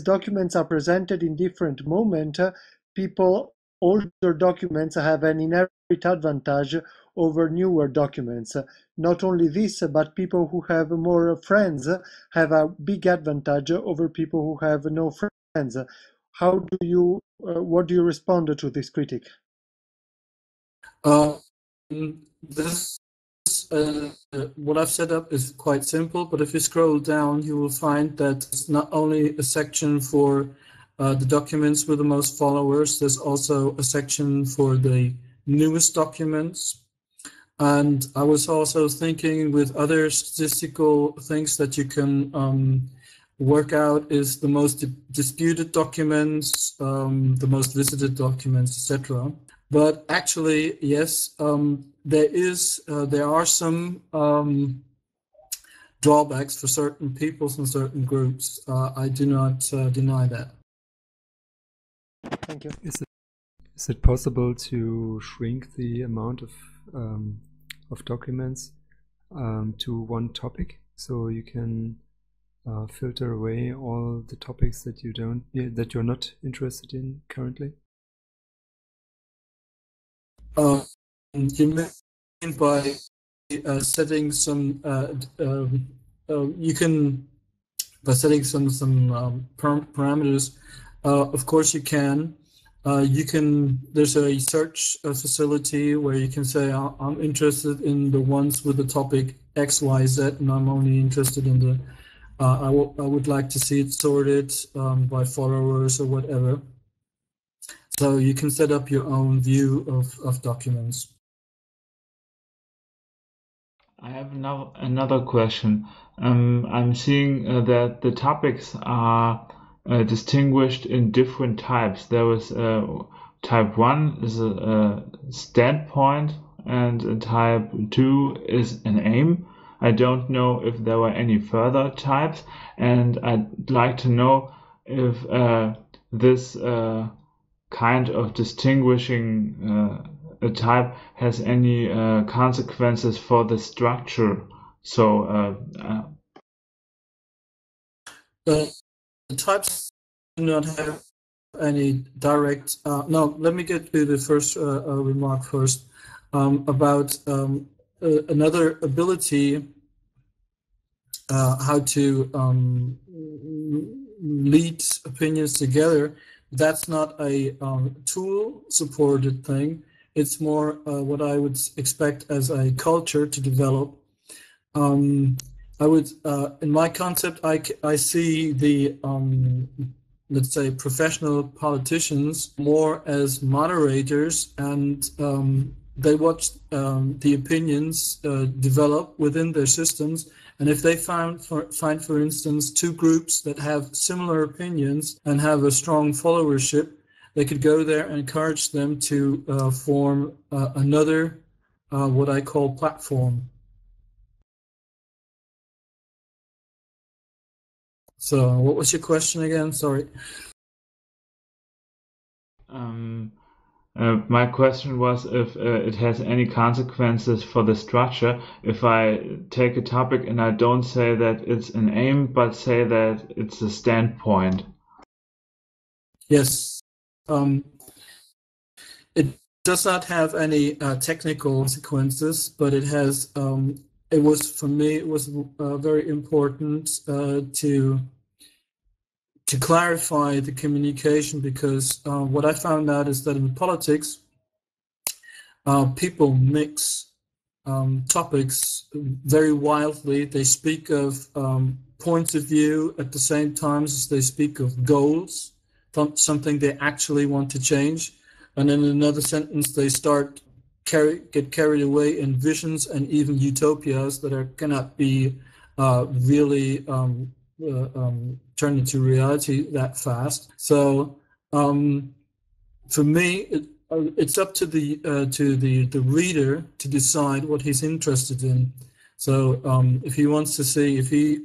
documents are presented in different moments, older documents have an inherent advantage over newer documents. Not only this, but people who have more friends have a big advantage over people who have no friends. What do you respond to this critique? What I've set up is quite simple, but if you scroll down, you will find that it's not only a section for the documents with the most followers, there's also a section for the newest documents. And I was also thinking with other statistical things that you can work out is the most disputed documents, the most visited documents, etc. But actually, yes, there are some drawbacks for certain peoples and certain groups. I do not deny that. Thank you. Is it possible to shrink the amount of documents to one topic, so you can filter away all the topics that you're not interested in currently. You mean by setting some you can by setting some parameters. Of course, you can. There's a search facility where you can say, I'm interested in the ones with the topic X, Y, Z, and I'm only interested in the, I would like to see it sorted by followers or whatever. So you can set up your own view of documents. I have another question. I'm seeing that the topics are distinguished in different types. There was type 1 is a standpoint, and type 2 is an aim. I don't know if there were any further types, and I'd like to know if this kind of distinguishing a type has any consequences for the structure. So the types do not have any direct. No, let me get to the first remark first about another ability, how to lead opinions together. That's not a tool-supported thing. It's more what I would expect as a culture to develop. I would, in my concept, I see the, let's say, professional politicians more as moderators, and they watch the opinions develop within their systems. And if they find, for instance, two groups that have similar opinions and have a strong followership, they could go there and encourage them to form another, what I call platform. So what was your question again? Sorry. My question was if it has any consequences for the structure if I take a topic and I don't say that it's an aim, but say that it's a standpoint. Yes. It does not have any technical consequences, but it has. It was, for me, it was very important to clarify the communication, because what I found out is that in politics, people mix topics very wildly. They speak of points of view at the same time as they speak of goals, something they actually want to change. And in another sentence, they get carried away in visions and even utopias that cannot be really turned into reality that fast. So for me, it's up to the reader to decide what he's interested in. So if he wants to see, if he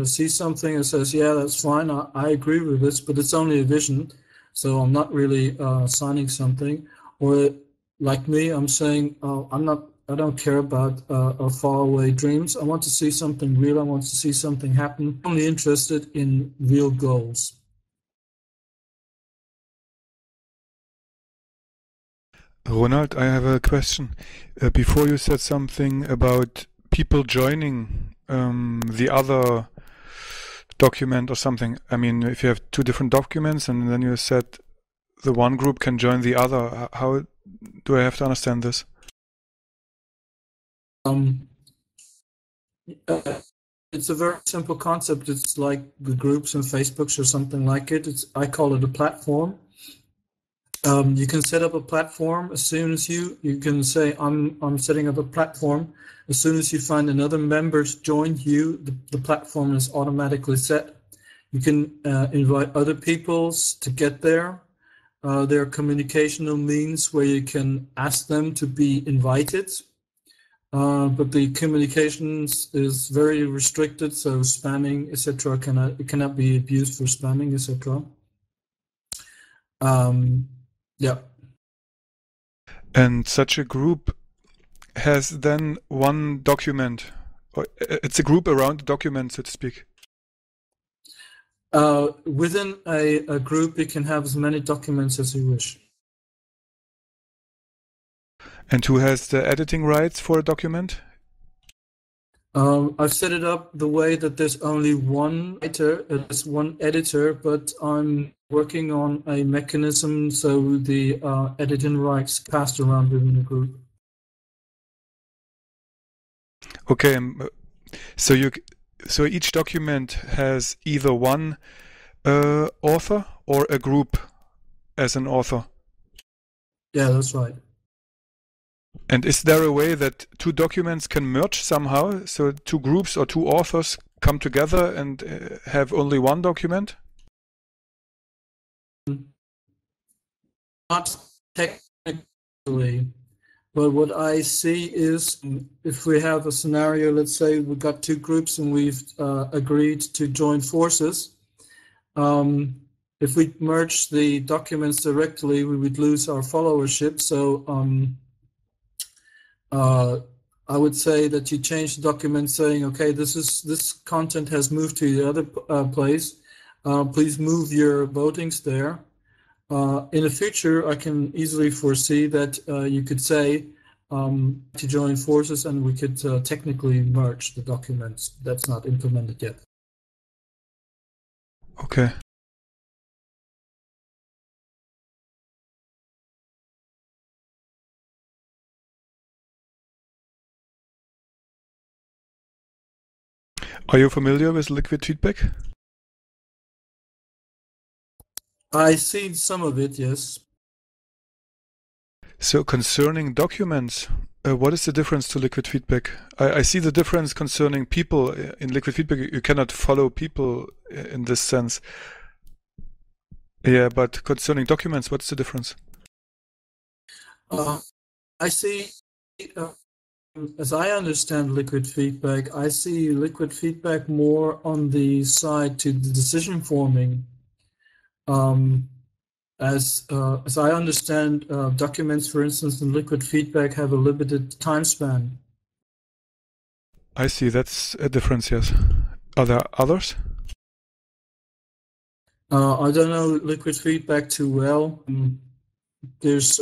sees something and says, yeah, that's fine, I agree with this, but it's only a vision, so I'm not really signing something. Or like me, I'm saying, I don't care about faraway dreams. I want to see something real. I want to see something happen. I'm only interested in real goals. Ronald, I have a question. Before you said something about people joining the other document or something. I mean, if you have two different documents and then you said the one group can join the other, how do I have to understand this? It's a very simple concept. It's like the groups in Facebook or something like it. I call it a platform. You can set up a platform as soon as you can say, I'm setting up a platform. As soon as you find another member join you, the platform is automatically set. You can invite other people to get there. There are communicational means where you can ask them to be invited. But the communications is very restricted, so spamming, etc., cannot be abused for spamming, etc. Yeah. And such a group has then one document, or it's a group around the document, so to speak? Within a group, you can have as many documents as you wish. And who has the editing rights for a document? I've set it up the way that there's only one editor, but I'm working on a mechanism so the editing rights passed around within the group. Okay, so each document has either one author or a group as an author. Yeah, that's right. And is there a way that two documents can merge somehow? So two groups or two authors come together and have only one document? Not technically, but what I see is if we have a scenario, let's say we've got two groups and we've agreed to join forces. If we merge the documents directly, we would lose our followership. So I would say that you change the document saying, okay, this content has moved to the other place. Please move your votings there. In the future, I can easily foresee that you could say to join forces, and we could technically merge the documents. That's not implemented yet. Okay. Are you familiar with liquid feedback? I've seen some of it, yes. So concerning documents, what is the difference to liquid feedback? I see the difference concerning people. In liquid feedback, you cannot follow people in this sense. Yeah, but concerning documents, what's the difference? I see, as I understand liquid feedback, I see liquid feedback more on the side to the decision forming. As I understand, documents, for instance, in liquid feedback have a limited time span. I see, that's a difference, yes. Are there others? I don't know liquid feedback too well. There's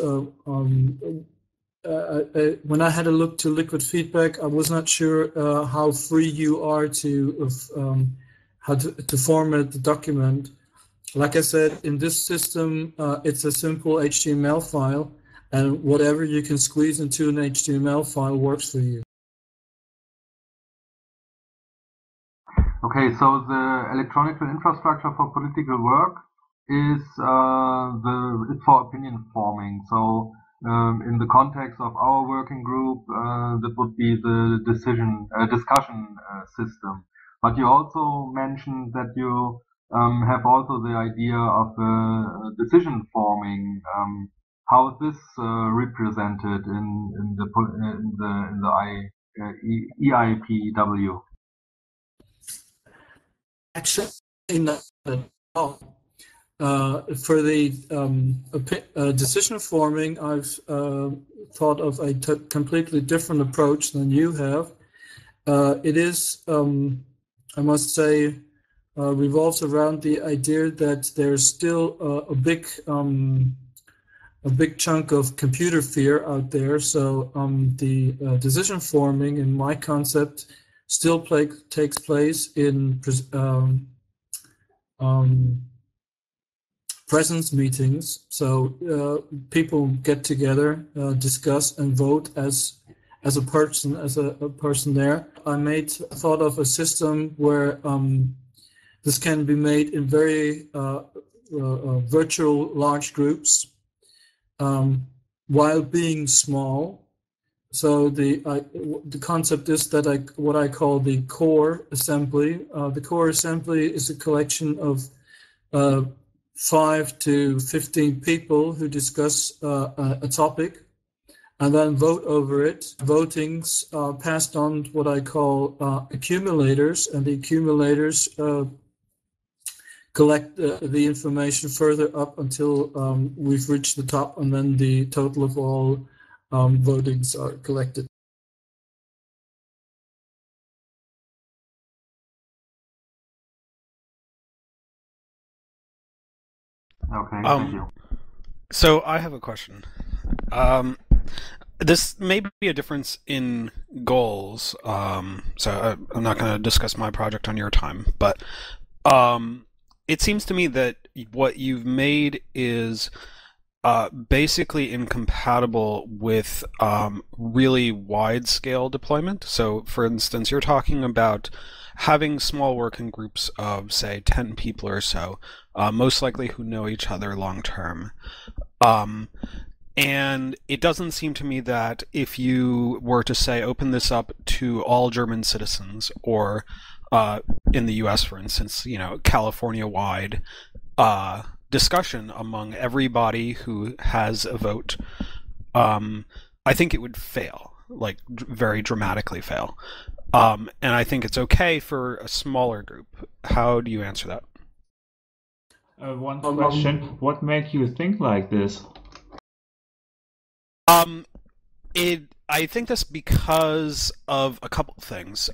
when I had a look to liquid feedback, I was not sure how free you are to how to format the document. Like I said, in this system, it's a simple HTML file, and whatever you can squeeze into an HTML file works for you. Okay, so the electronic infrastructure for political work is it's for opinion forming. So in the context of our working group, that would be the discussion system. But you also mentioned that you have also the idea of decision forming. How is this represented in the EIPW? Actually, not at all. For the decision forming, I've thought of a completely different approach than you have. It is, I must say, revolves around the idea that there's still a big chunk of computer fear out there. So the decision forming in my concept still takes place in presence meetings. So people get together, discuss, and vote as a person there. I thought of a system where this can be made in very virtual large groups while being small. So the concept is that what I call the core assembly. The core assembly is a collection of 5 to 15 people who discuss a topic and then vote over it. Votings are passed on to what I call accumulators, and the accumulators collect the information further up until we've reached the top, and then the total of all votings are collected. Okay, thank you. So I have a question. This may be a difference in goals. So I'm not going to discuss my project on your time, but it seems to me that what you've made is basically incompatible with really wide-scale deployment. So, for instance, you're talking about having small working groups of, say, 10 people or so, most likely who know each other long-term. And it doesn't seem to me that if you were to, say, open this up to all German citizens, or in the US, for instance, California-wide discussion among everybody who has a vote, I think it would fail, like very dramatically fail. And I think it's okay for a smaller group. How do you answer that? One question: what made you think like this? I think this because of a couple things.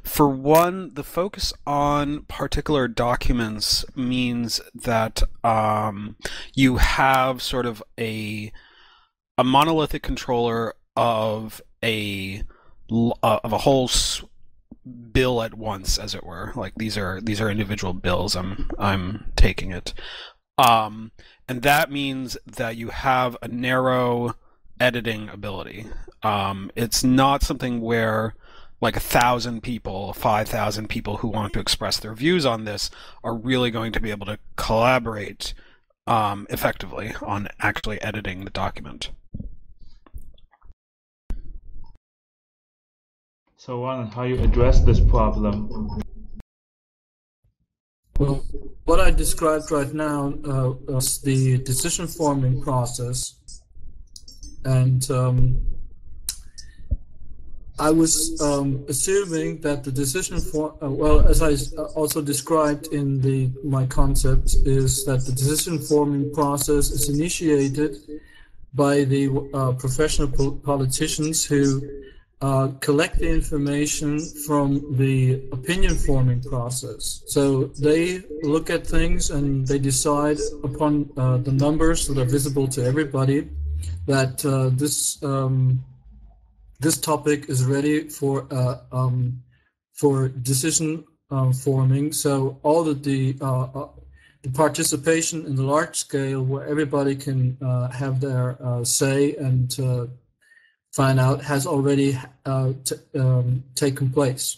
For one, the focus on particular documents means that you have sort of a monolithic controller of a whole bill at once, as it were. Like these are individual bills. I'm taking it, and that means that you have a narrow editing ability. It's not something where like 1,000 people, 5,000 people who want to express their views on this are really going to be able to collaborate effectively on actually editing the document. So, Alan, how you address this problem? Well, what I described right now is the decision-forming process. And I was assuming that the decision as I also described in my concept, is that the decision-forming process is initiated by the professional politicians who collect the information from the opinion-forming process. So they look at things and they decide upon the numbers that are visible to everybody that this topic is ready for decision forming. So all the participation in the large scale, where everybody can have their say and find out, has already taken place.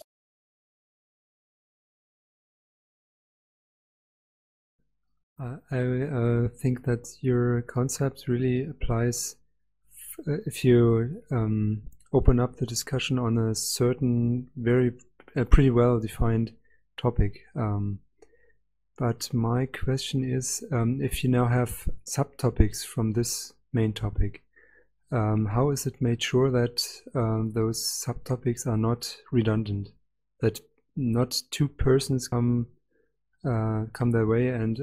I think that your concept really applies if you open up the discussion on a certain, pretty well defined topic. But my question is, if you now have subtopics from this main topic, how is it made sure that those subtopics are not redundant, that not two persons come their way and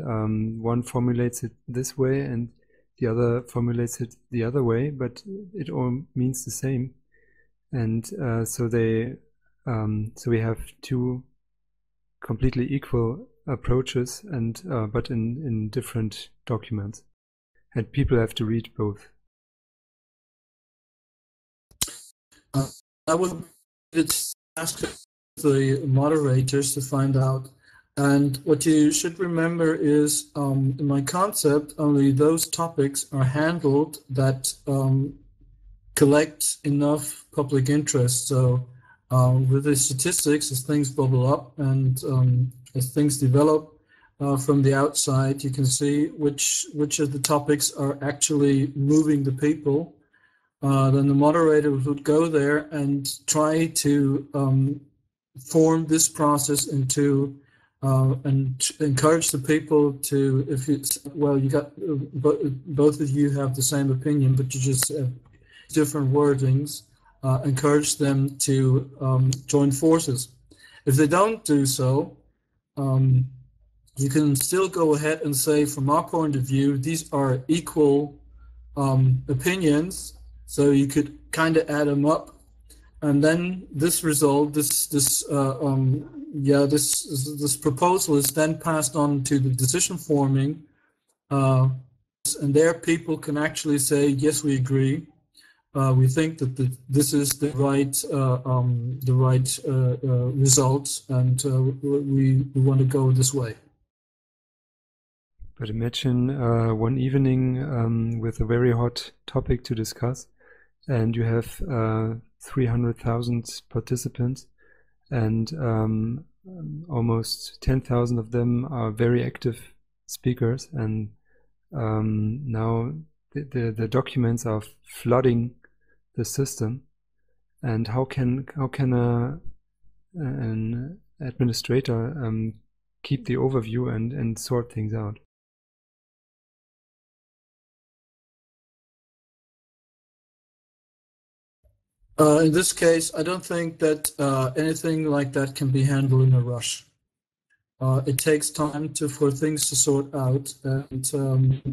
one formulates it this way and the other formulates it the other way, but it all means the same, and so we have two completely equal approaches, and but in different documents, and people have to read both. I would ask the moderators to find out. And what you should remember is, in my concept, only those topics are handled that collect enough public interest. So with the statistics, as things bubble up and as things develop from the outside, you can see which of the topics are actually moving the people. Then the moderator would go there and try to form this process into and encourage the people to, if it's, well, you got, both of you have the same opinion, but you just have different wordings, encourage them to join forces. If they don't do so, you can still go ahead and say, from our point of view, these are equal opinions, so you could kind of add them up. And then this result, this proposal is then passed on to the decision forming and there people can actually say, yes, we agree. We think that this is the right result, and we want to go this way. But imagine one evening with a very hot topic to discuss, and you have 300,000 participants, and almost 10,000 of them are very active speakers, and now the documents are flooding the system. And how can an administrator keep the overview and sort things out? In this case, I don't think that anything like that can be handled in a rush. It takes time for things to sort out, and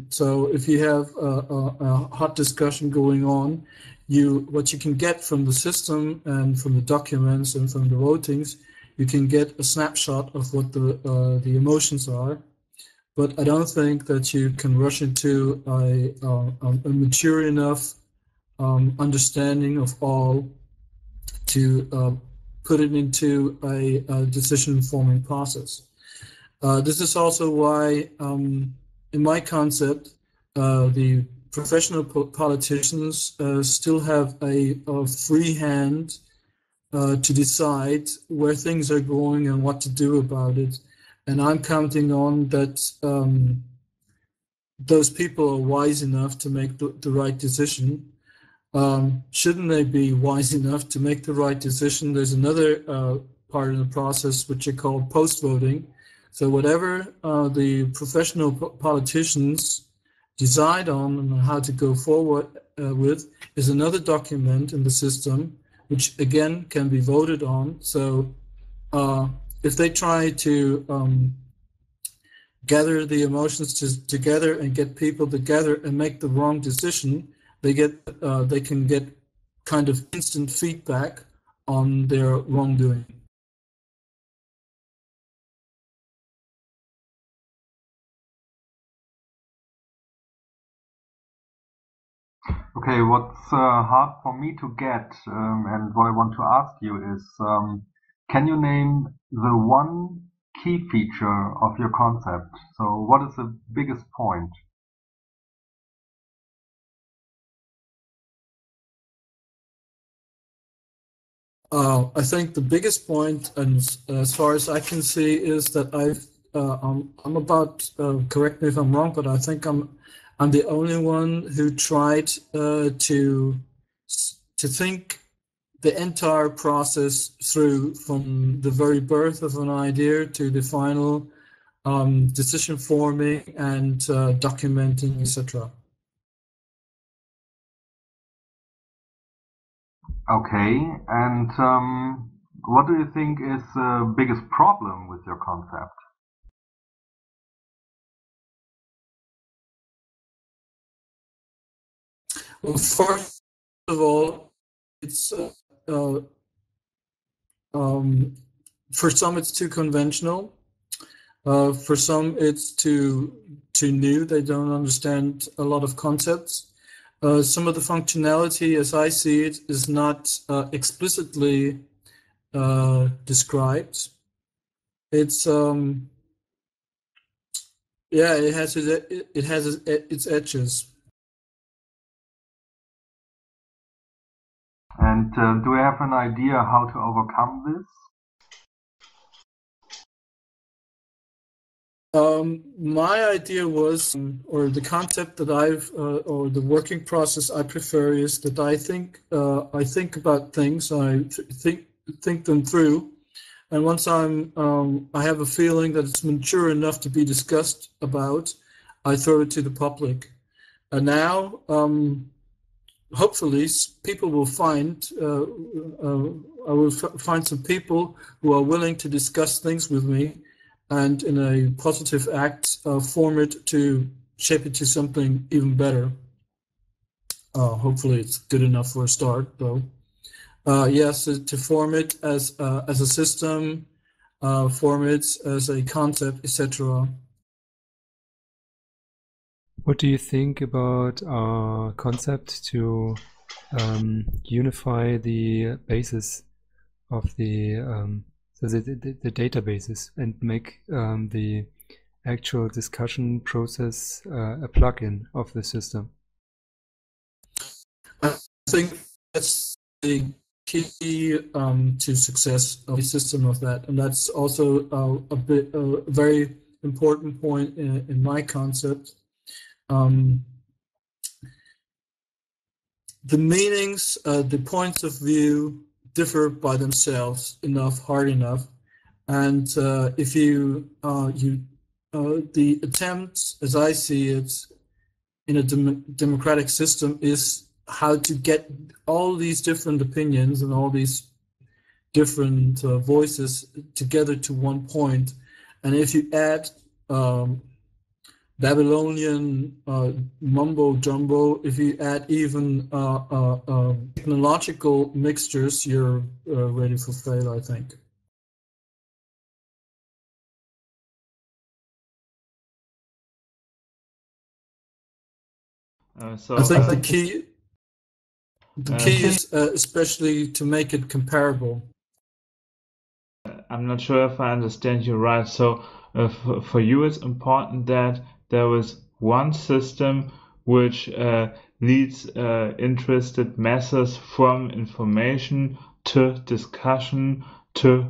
so if you have a hot discussion going on, what you can get from the system and from the documents and from the votings, you can get a snapshot of what the emotions are. But I don't think that you can rush into a mature enough understanding of all to put it into a decision-forming process. This is also why, in my concept, the professional politicians still have a free hand to decide where things are going and what to do about it. And I'm counting on that those people are wise enough to make the right decision. Shouldn't they be wise enough to make the right decision? There's another part of the process which are called post-voting. So whatever the professional politicians decide on and how to go forward with is another document in the system, which again can be voted on. So if they try to gather the emotions together and get people together and make the wrong decision, they can get kind of instant feedback on their wrongdoing. Okay, what's hard for me to get and what I want to ask you is, can you name the one key feature of your concept? So what is the biggest point? I think the biggest point, and as far as I can see, is that I'm about, correct me if I'm wrong, but I think I'm the only one who tried to think the entire process through, from the very birth of an idea to the final decision forming and documenting, etc. Okay, and what do you think is the biggest problem with your concept? Well, first of all, it's for some it's too conventional. For some it's too new. They don't understand a lot of concepts. Some of the functionality, as I see it, is not explicitly described. It's yeah, it has its edges. And do you have an idea how to overcome this? My idea was, or the concept that or the working process I prefer is that I think about things, I think them through, and once I have a feeling that it's mature enough to be discussed about, I throw it to the public. And now, hopefully, people will find, I will find some people who are willing to discuss things with me, and in a positive act, form it to shape it to something even better. Hopefully it's good enough for a start, though. Yes, to form it as a system, form it as a concept, etc. What do you think about our concept to unify the basis of the the databases and make the actual discussion process a plugin of the system? I think that's the key to success of the system of that, and that's also a very important point in my concept. The meanings, the points of view differ by themselves hard enough, and if you the attempt, as I see it, in a democratic system is how to get all these different opinions and all these different voices together to one point. And if you add Babylonian mumbo jumbo, if you add even technological mixtures, you're ready for fail, I think. So I think the key is especially to make it comparable. I'm not sure if I understand you right. So for you, it's important that there was one system which leads interested masses from information to discussion to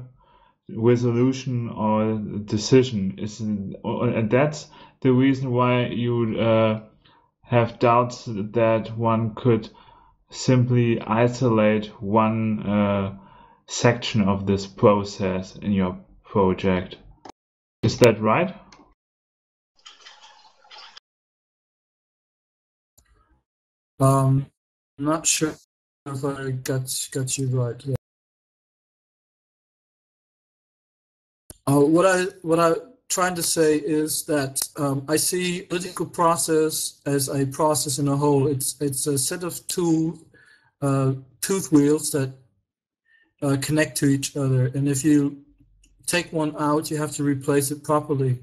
resolution or decision. And that's the reason why you have doubts that one could simply isolate one section of this process in your project. Is that right? Not sure if I got you right. Yeah. What I'm trying to say is that I see political process as a process in a whole. It's a set of tooth wheels that connect to each other, and if you take one out, you have to replace it properly.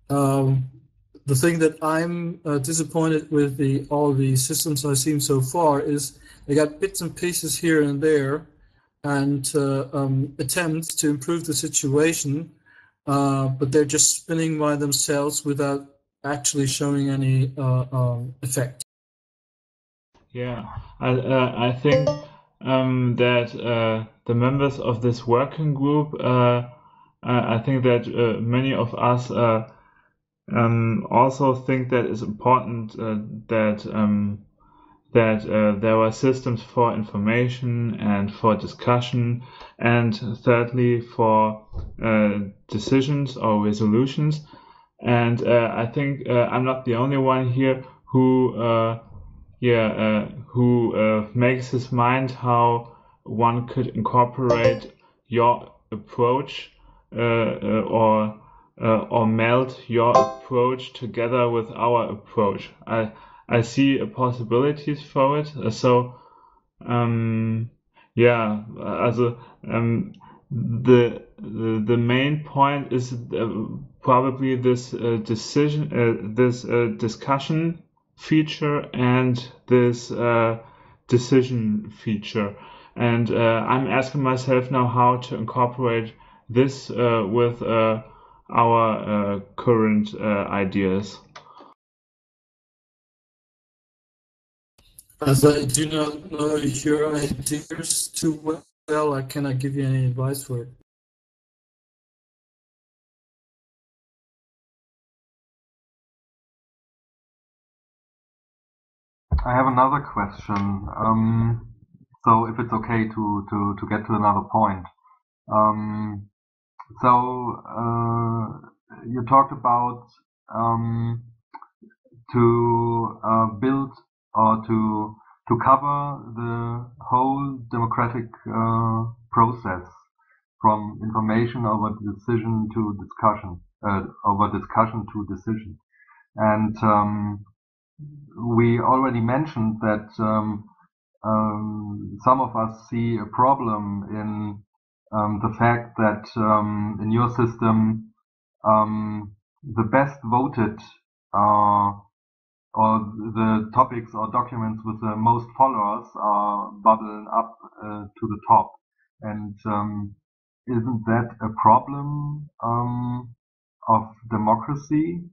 The thing that I'm disappointed with all the systems I've seen so far is they got bits and pieces here and there, and attempts to improve the situation, but they're just spinning by themselves without actually showing any effect. Yeah, I think that the members of this working group, I think that many of us also think that it's important that there were systems for information and for discussion, and thirdly for decisions or resolutions. And I think I'm not the only one here who makes his mind how one could incorporate your approach or meld your approach together with our approach. I see possibilities for it. The main point is probably this discussion feature and this decision feature. And I'm asking myself now how to incorporate this with our current ideas. As I do not know your ideas too well, I cannot give you any advice for it. I have another question. So if it's okay to get to another point. You talked about to build or to cover the whole democratic process from information over decision to discussion, over discussion to decision. And we already mentioned that some of us see a problem in the fact that in your system the best voted or the topics or documents with the most followers are bubbling up to the top. And isn't that a problem of democracy,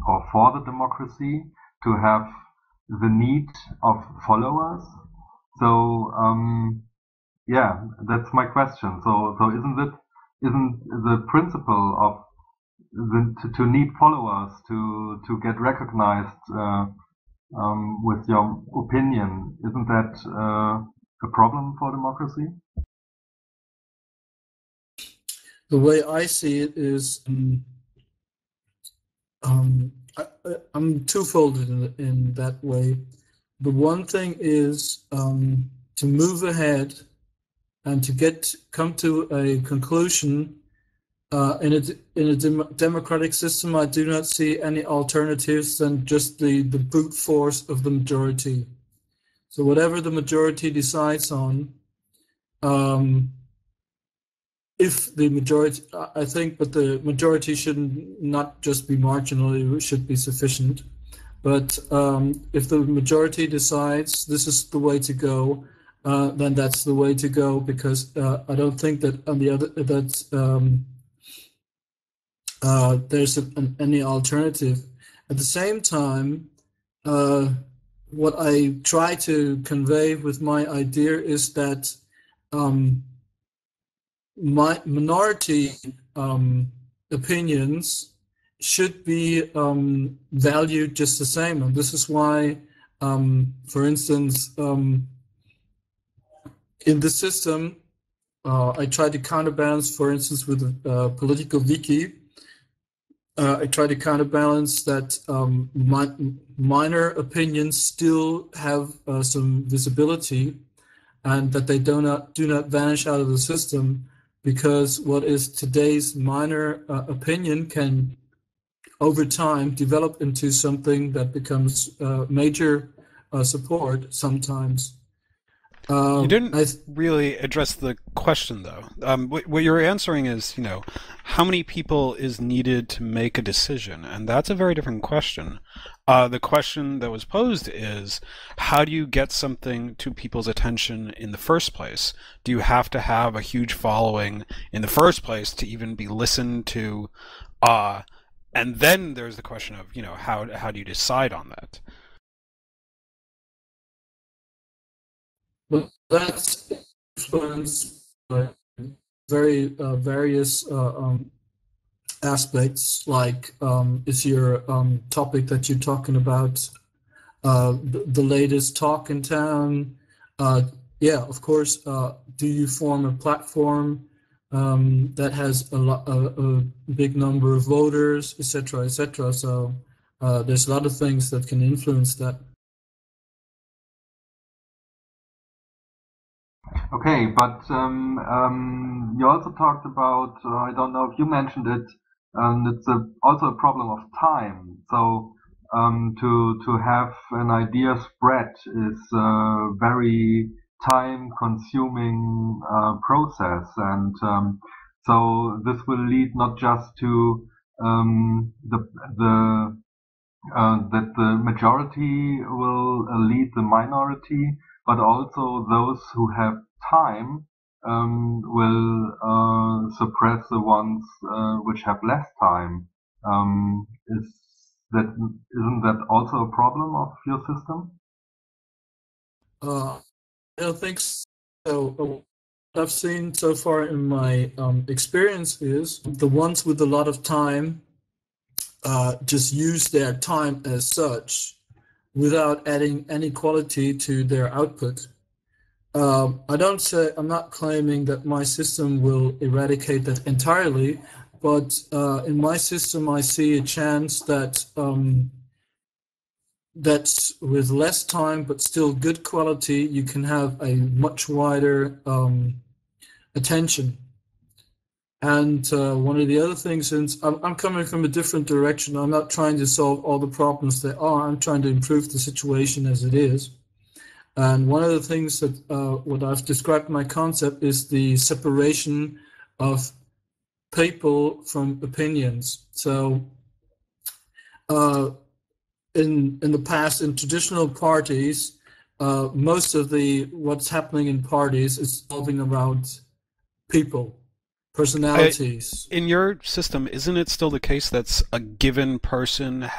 or for the democracy, to have the need of followers? So yeah, that's my question. So isn't the principle of to need followers to get recognized with your opinion, isn't that a problem for democracy? The way I see it is, I'm twofold in that way. The one thing is to move ahead and to come to a conclusion. In a democratic system, I do not see any alternatives than just the brute force of the majority. So whatever the majority decides on, if the majority, I think, but the majority should not just be marginal, it should be sufficient. But if the majority decides this is the way to go, then that's the way to go, because I don't think that on the other there's any alternative. At the same time, what I try to convey with my idea is that my minority opinions should be valued just the same. And this is why, for instance, in the system, I try to counterbalance, for instance, with a political wiki. I try to counterbalance that minor opinions still have some visibility, and that they do not vanish out of the system, because what is today's minor opinion can, over time, develop into something that becomes major support sometimes. You didn't really address the question, though. What you're answering is, how many people is needed to make a decision? And that's a very different question. The question that was posed is, how do you get something to people's attention in the first place? Do you have to have a huge following in the first place to even be listened to? And then there's the question of, how do you decide on that? Well, that's influenced by very various aspects, like is your topic that you're talking about the latest talk in town? Yeah, of course. Do you form a platform that has a big number of voters, etc., etc.? So there's a lot of things that can influence that. Okay, but you also talked about, I don't know if you mentioned it, it's also a problem of time. So to have an idea spread is a very time-consuming process, and so this will lead not just to that the majority will lead the minority, but also those who have time will suppress the ones which have less time. Isn't that also a problem of your system? I don't think so. What I've seen so far in my experience is the ones with a lot of time just use their time as such without adding any quality to their output. I'm not claiming that my system will eradicate that entirely, but in my system I see a chance that that's with less time but still good quality, you can have a much wider attention. And one of the other things, since I'm coming from a different direction, I'm not trying to solve all the problems there are, I'm trying to improve the situation as it is. And one of the things that what I've described in my concept is the separation of people from opinions. So in the past, in traditional parties, most of what's happening in parties is revolving around people, personalities. In your system, isn't it still the case that's a given person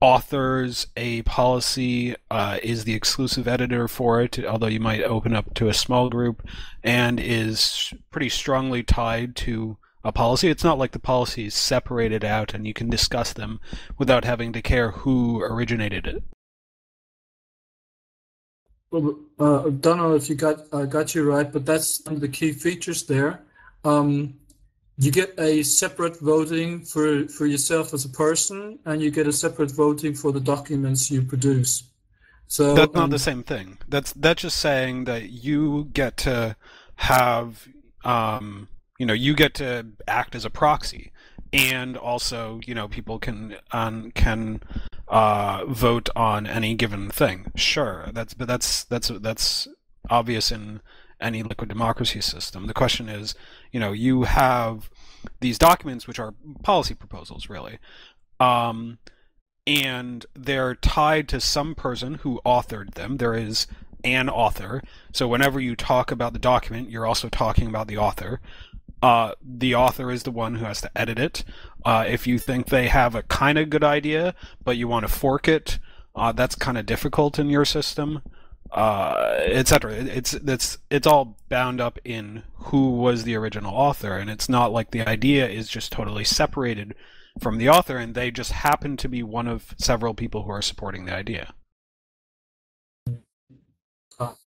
authors a policy, is the exclusive editor for it, although you might open up to a small group, and is pretty strongly tied to a policy? It's not like the policy is separated out and you can discuss them without having to care who originated it. Well, I don't know if you got you right, but that's one of the key features there. You get a separate voting for yourself as a person, and you get a separate voting for the documents you produce. So that's not the same thing. That's just saying that you get to have, you get to act as a proxy, and also, people can vote on any given thing. Sure, that's obvious in any liquid democracy system. The question is, you have these documents which are policy proposals, really, and they're tied to some person who authored them. There is an author, so whenever you talk about the document, you're also talking about the author. The author is the one who has to edit it. If you think they have a kind of good idea, but you want to fork it, that's kind of difficult in your system, etc. It's all bound up in who was the original author, and it's not like the idea is just totally separated from the author, and they just happen to be one of several people who are supporting the idea.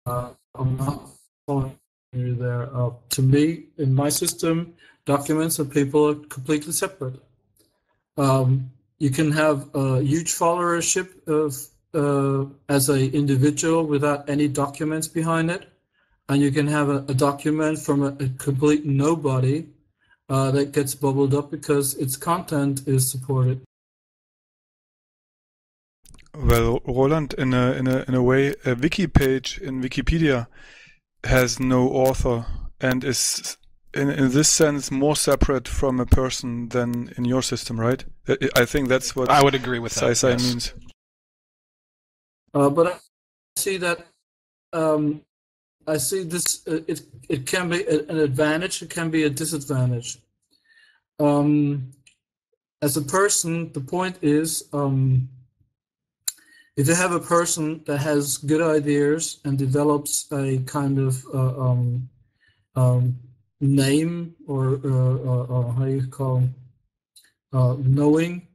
I'm not following you there. To me, in my system, documents and people are completely separate. You can have a huge followership of as an individual without any documents behind it, and you can have a document from a complete nobody that gets bubbled up because its content is supported. Well, Roland, in a way, a wiki page in Wikipedia has no author and is in this sense more separate from a person than in your system, right? I think that's what I would agree with that. Sai Yes. means. But I see that I see this. It can be an advantage. It can be a disadvantage. As a person, the point is, if you have a person that has good ideas and develops a kind of name or how you call knowing,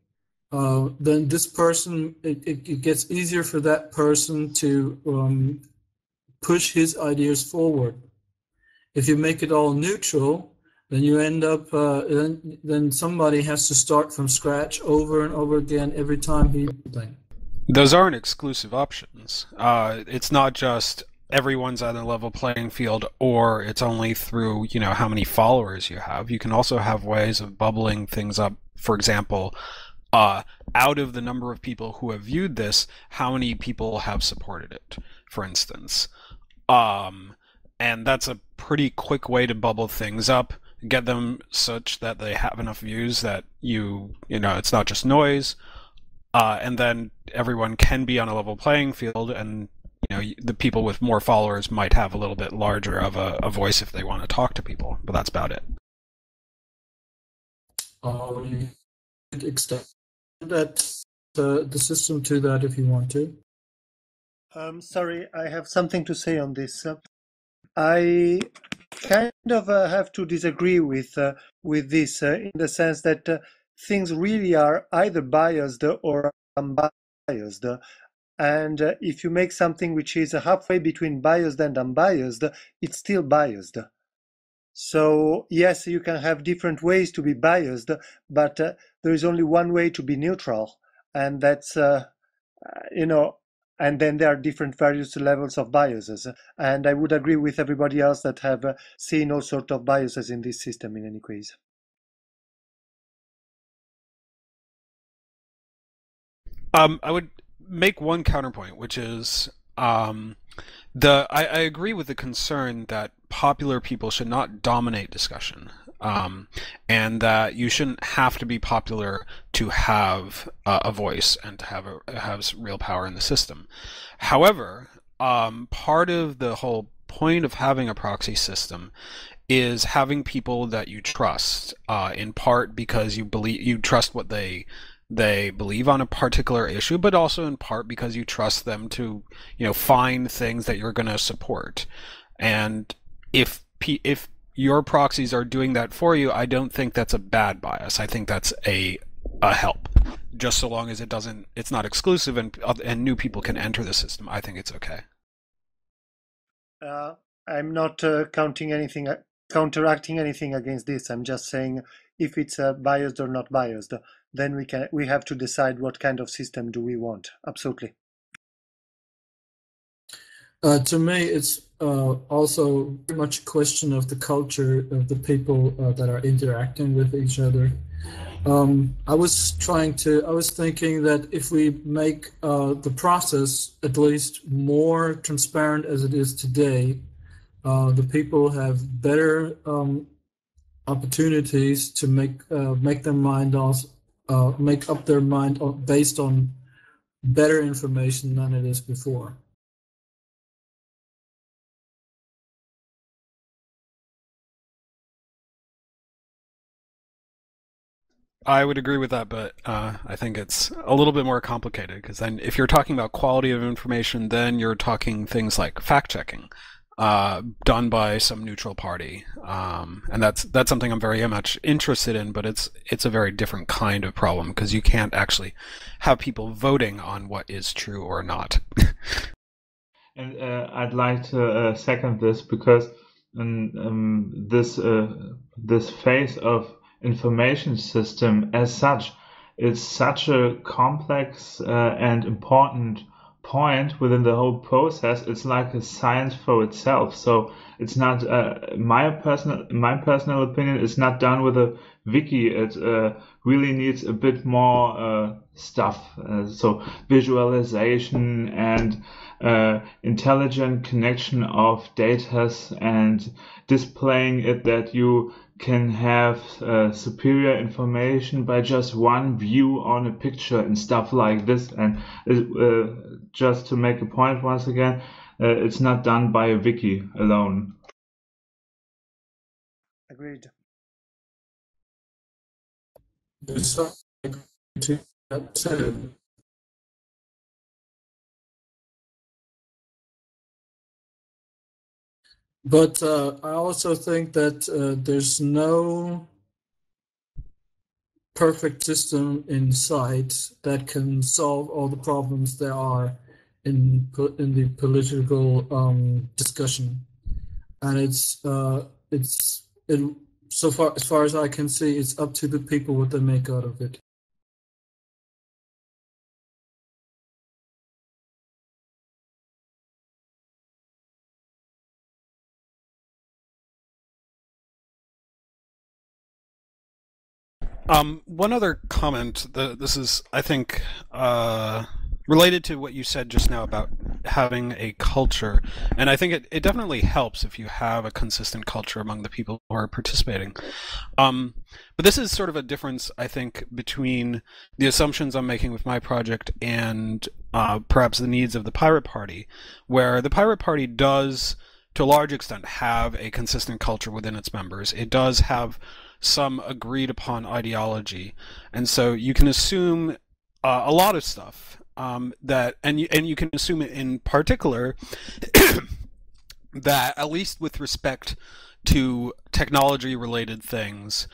then this person, it gets easier for that person to push his ideas forward. If you make it all neutral, then you end up, then somebody has to start from scratch over and over again every time he thing. Those aren't exclusive options. It's not just everyone's on a level playing field, or it's only through, how many followers you have. You can also have ways of bubbling things up. For example, out of the number of people who have viewed this, how many people have supported it, for instance. And that's a pretty quick way to bubble things up, get them such that they have enough views that it's not just noise. And then everyone can be on a level playing field, and the people with more followers might have a little bit larger of a voice if they want to talk to people, but that's about it. You could extend that the system to that if you want to. Sorry, I have something to say on this. I kind of have to disagree with this in the sense that things really are either biased or unbiased. And if you make something which is halfway between biased and unbiased, it's still biased. So yes, you can have different ways to be biased, but there is only one way to be neutral, and that's, and then there are different various levels of biases. And I would agree with everybody else that have seen all sorts of biases in this system in any case. I would make one counterpoint, which is I agree with the concern that popular people should not dominate discussion. and that you shouldn't have to be popular to have a voice and to have real power in the system. However, part of the whole point of having a proxy system is having people that you trust, in part because you trust what they believe on a particular issue, but also in part because you trust them to, find things that you're going to support. And if your proxies are doing that for you, I don't think that's a bad bias. I think that's a help. Just so long as it's not exclusive and new people can enter the system, I think it's okay. I'm not counteracting anything against this. I'm just saying if it's biased or not biased, then we have to decide what kind of system do we want. Absolutely. To me, it's also very much a question of the culture of the people that are interacting with each other. I was thinking that if we make the process at least more transparent as it is today, the people have better opportunities to make up their mind based on better information than it is before. I would agree with that, but I think it's a little bit more complicated, because then if you're talking about quality of information, then you're talking things like fact-checking done by some neutral party, and that's something I'm very much interested in, but it's a very different kind of problem, because you can't actually have people voting on what is true or not. And I'd like to second this, because this phase of information system as such is such a complex and important point within the whole process. It's like a science for itself. So it's not my personal opinion. It's not done with a wiki. It really needs a bit more stuff. So visualization and intelligent connection of data and displaying it that you can have superior information by just one view on a picture and stuff like this. And just to make a point once again, it's not done by a wiki alone. Agreed. But I also think that there's no perfect system in sight that can solve all the problems there are in the political discussion, and so far as I can see, it's up to the people what they make out of it. One other comment. This is, I think, related to what you said just now about having a culture, and I think it definitely helps if you have a consistent culture among the people who are participating. But this is sort of a difference, I think, between the assumptions I'm making with my project and perhaps the needs of the Pirate Party, where the Pirate Party does, to a large extent, have a consistent culture within its members. It does have some agreed upon ideology, and so you can assume a lot of stuff that, and you can assume in particular that, at least with respect to technology related things,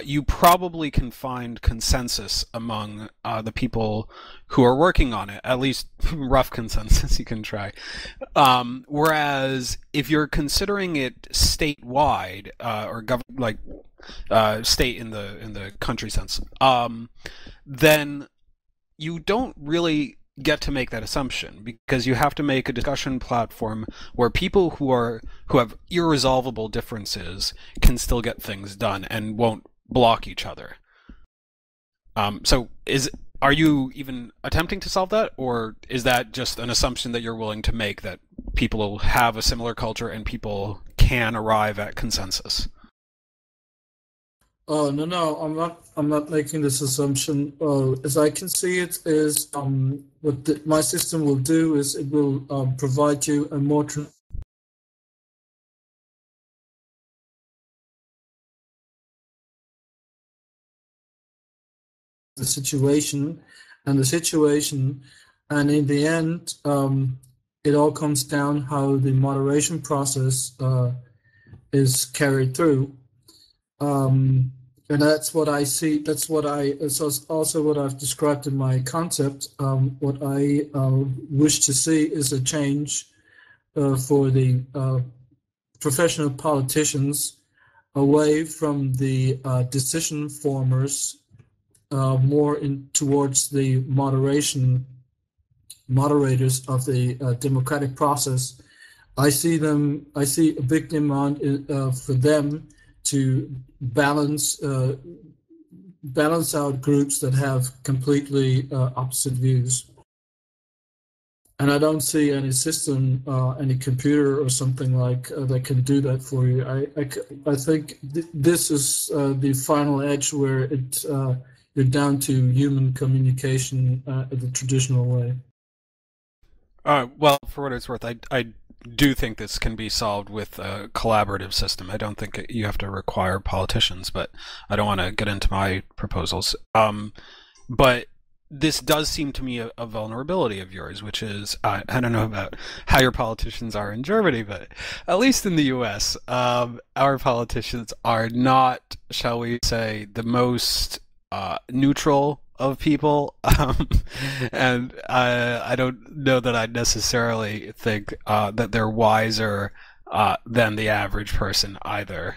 you probably can find consensus among the people who are working on it, at least rough consensus you can try. Whereas if you're considering it statewide, or state in the country sense, then you don't really get to make that assumption, because you have to make a discussion platform where people who have irresolvable differences can still get things done and won't block each other. So are you even attempting to solve that, or is that just an assumption that you're willing to make, that people will have a similar culture and people can arrive at consensus? Oh no, I'm not making this assumption. As I can see it, is what my system will do is it will provide you a more the situation, and in the end, it all comes down how the moderation process is carried through. And that's what I see. It's also what I've described in my concept. What I wish to see is a change for the professional politicians away from the decision formers, more towards the moderators of the democratic process. I see a big demand for them to balance out groups that have completely opposite views. And I don't see any system, any computer or something like that can do that for you. I think this is the final edge where you're down to human communication the traditional way. Well, for what it's worth, I do think this can be solved with a collaborative system. I don't think you have to require politicians, but I don't want to get into my proposals. But this does seem to me a vulnerability of yours, which is, I don't know about how your politicians are in Germany, but at least in the US, our politicians are not, shall we say, the most neutral of people, and I don't know that I necessarily think that they're wiser than the average person either.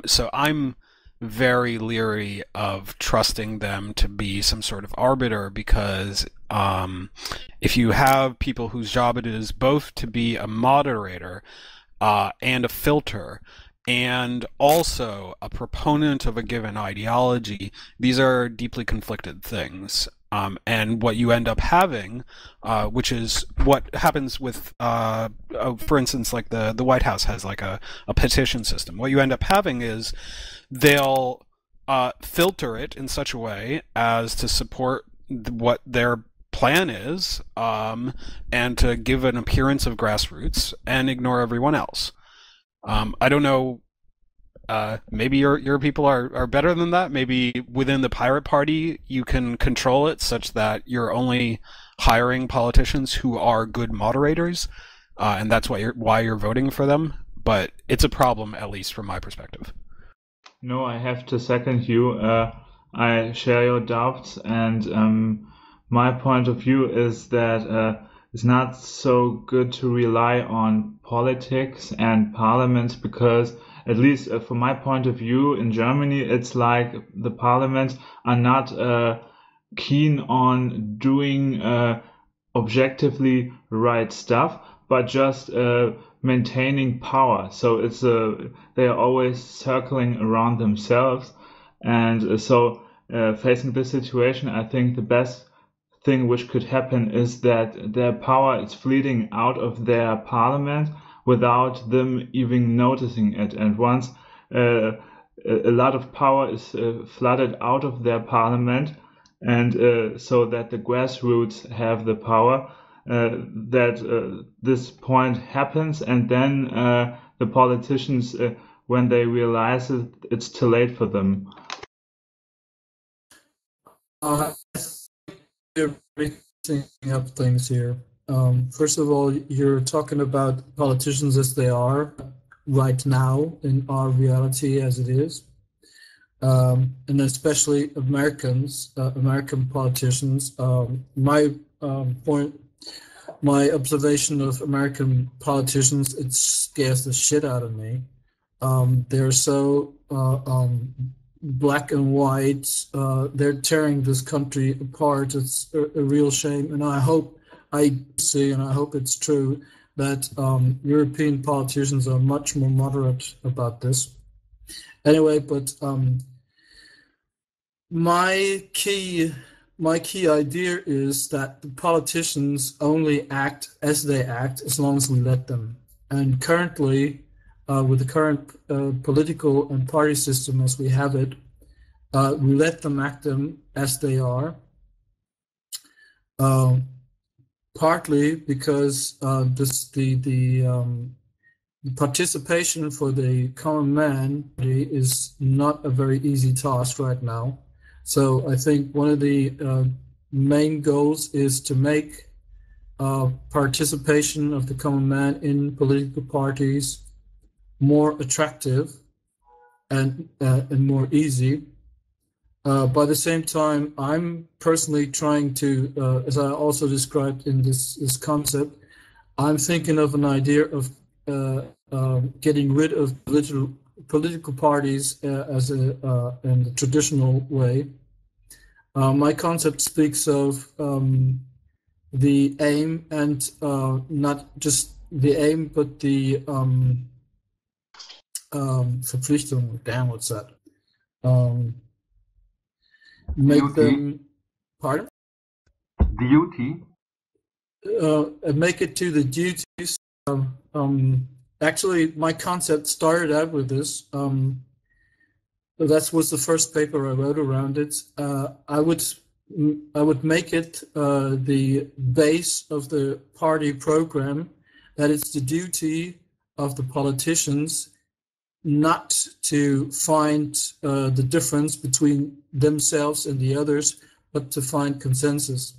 So I'm very leery of trusting them to be some sort of arbiter, because if you have people whose job it is both to be a moderator and a filter, and also a proponent of a given ideology, these are deeply conflicted things. And what you end up having, which is what happens with, for instance, like the White House has like a petition system. What you end up having is they'll filter it in such a way as to support what their plan is, and to give an appearance of grassroots and ignore everyone else. I don't know, maybe your people are better than that. Maybe within the Pirate Party you can control it such that you're only hiring politicians who are good moderators, and that's why you're voting for them. But it's a problem, at least from my perspective. No, I have to second you. I share your doubts, and my point of view is that it's not so good to rely on politics and parliaments, because at least from my point of view in Germany, it's like the parliaments are not keen on doing objectively right stuff, but just maintaining power. So they are always circling around themselves, and so facing this situation, I think the best thing which could happen is that their power is fleeting out of their parliament without them even noticing it. And once a lot of power is flooded out of their parliament, and so that the grassroots have the power, that this point happens, and then the politicians, when they realize it, it's too late for them. You're mixing up things here. First of all, you're talking about politicians as they are right now in our reality as it is, and especially American politicians. My observation of American politicians, it scares the shit out of me. They're so black and white. They're tearing this country apart. It's a real shame, and I hope it's true that European politicians are much more moderate about this. Anyway, but my key idea is that the politicians only act as they act as long as we let them. And currently, with the current political and party system as we have it, we let them act them as they are. Partly because the participation for the common man is not a very easy task right now. So I think one of the main goals is to make participation of the common man in political parties more attractive and more easy. By the same time, I'm personally trying to, as I also described in this concept, I'm thinking of an idea of getting rid of political parties in the traditional way. My concept speaks of the aim, and not just the aim, but the Verpflichtung. Damn, what's that? Make Duty. them, pardon? Duty. Make it to the duties. Actually, my concept started out with this. That was the first paper I wrote around it. I would make it the base of the party program, that it's the duty of the politicians not to find the difference between themselves and the others, but to find consensus.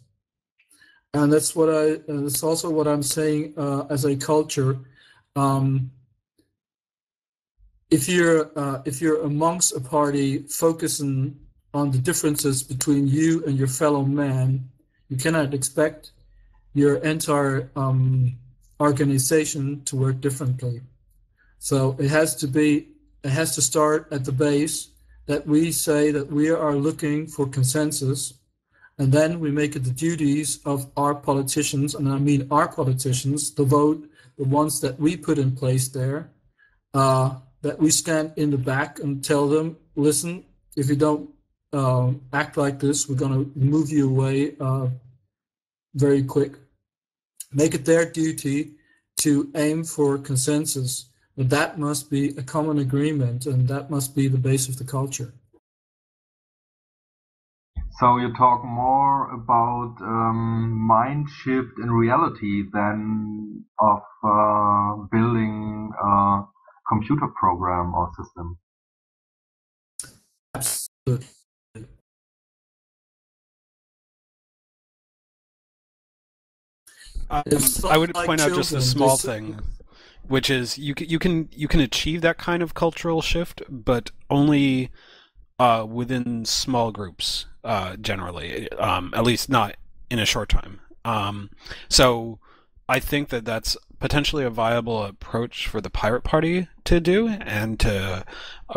And that's what that's also what I'm saying as a culture. If you're amongst a party focusing on the differences between you and your fellow man, you cannot expect your entire organization to work differently. So it has to start at the base, that we say that we are looking for consensus, and then we make it the duties of our politicians, and I mean our politicians, the ones that we put in place there, that we stand in the back and tell them, listen, if you don't act like this, we're going to move you away very quick. Make it their duty to aim for consensus, but that must be a common agreement, and that must be the base of the culture. So you talk more about mind shift in reality than of building a computer program or system. Absolutely. I would point out just a small thing, which is you can achieve that kind of cultural shift, but only within small groups, generally, at least not in a short time. So I think that that's potentially a viable approach for the Pirate Party to do, and to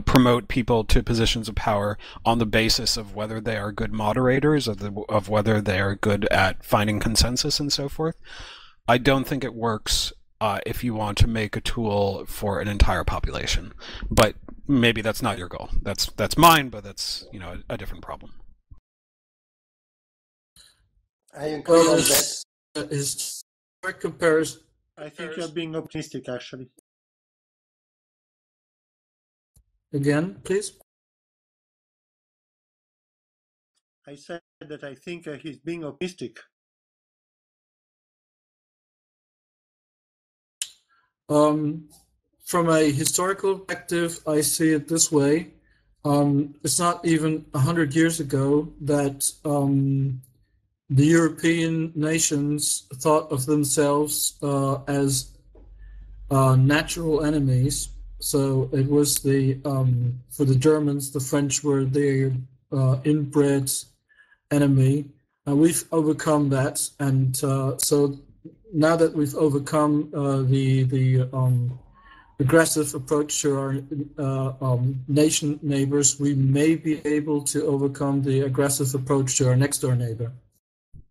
promote people to positions of power on the basis of whether they are good moderators, of whether they are good at finding consensus and so forth. I don't think it works if you want to make a tool for an entire population, but maybe that's not your goal. That's mine, but that's a different problem. I agree on that. Is comparison. I think you're being optimistic, actually. Again, please. I said that I think he's being optimistic. From a historical perspective, I see it this way. It's not even 100 years ago that the European nations thought of themselves as natural enemies. So it was for the Germans, the French were their inbred enemy. We've overcome that, and so now that we've overcome the aggressive approach to our nation neighbors, we may be able to overcome the aggressive approach to our next door neighbor.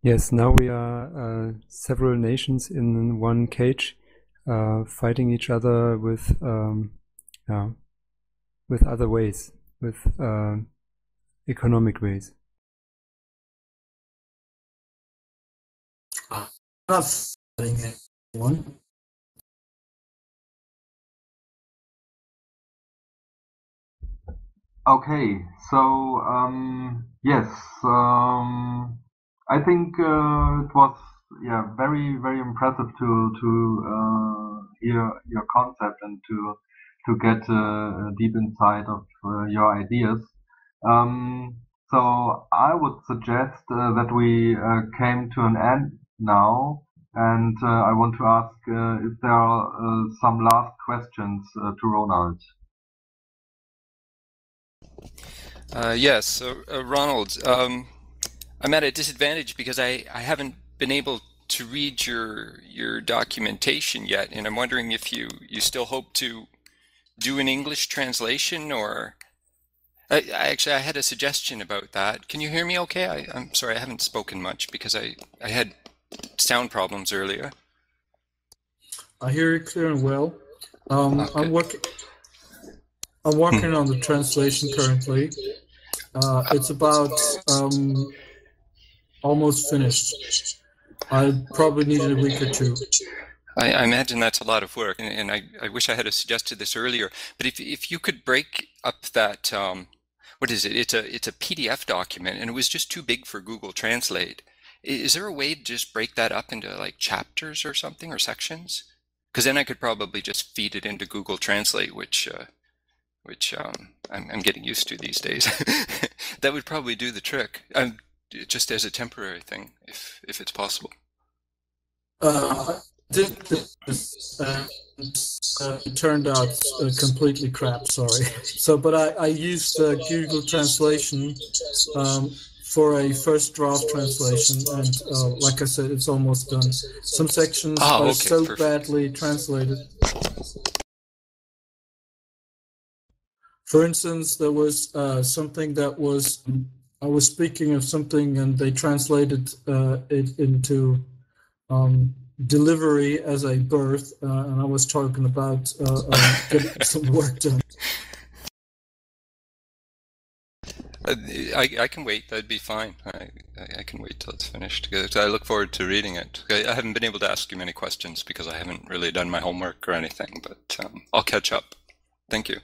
Yes, now we are several nations in one cage, fighting each other with other ways, with economic ways. Not fighting anyone. Okay, so yes, I think it was very very impressive to hear your concept and to get a deep insight of your ideas. So I would suggest that we came to an end now, and I want to ask if there are some last questions to Ronald. Yes, so Ronald, I'm at a disadvantage because I haven't been able to read your documentation yet, and I'm wondering if you still hope to do an English translation, or I had a suggestion about that. Can you hear me okay? I'm sorry, I haven't spoken much because I had sound problems earlier. I hear you clear and well. Okay. I'm working on the translation currently. It's about almost finished. I probably needed a week or two. I imagine that's a lot of work, and I wish I had suggested this earlier. But if you could break up that, what is it? It's a PDF document, and it was just too big for Google Translate. Is there a way to just break that up into like chapters or something, or sections? Because then I could probably just feed it into Google Translate, which I'm getting used to these days. That would probably do the trick, just as a temporary thing, if it's possible. It turned out completely crap, sorry. So, but I used Google Translation for a first draft translation, and like I said, it's almost done. Some sections are so perfect. Badly translated. For instance, there was something that was, I was speaking of something and they translated it into delivery as a birth, and I was talking about getting some work done. I can wait. That'd be fine. I can wait till it's finished. I look forward to reading it. I haven't been able to ask you many questions because I haven't really done my homework or anything, but I'll catch up. Thank you.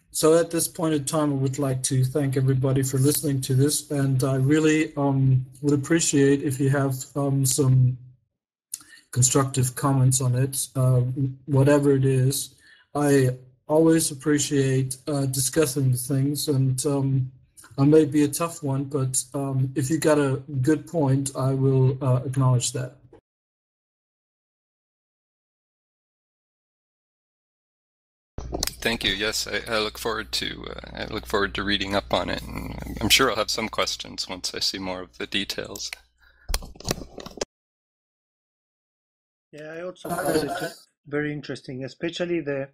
So at this point in time, I would like to thank everybody for listening to this, and I really would appreciate if you have some constructive comments on it, whatever it is. I always appreciate discussing the things, and I may be a tough one, but if you got a good point, I will acknowledge that. Thank you. Yes, I look forward to reading up on it, and I'm sure I'll have some questions once I see more of the details. Yeah, I also found it very interesting, especially the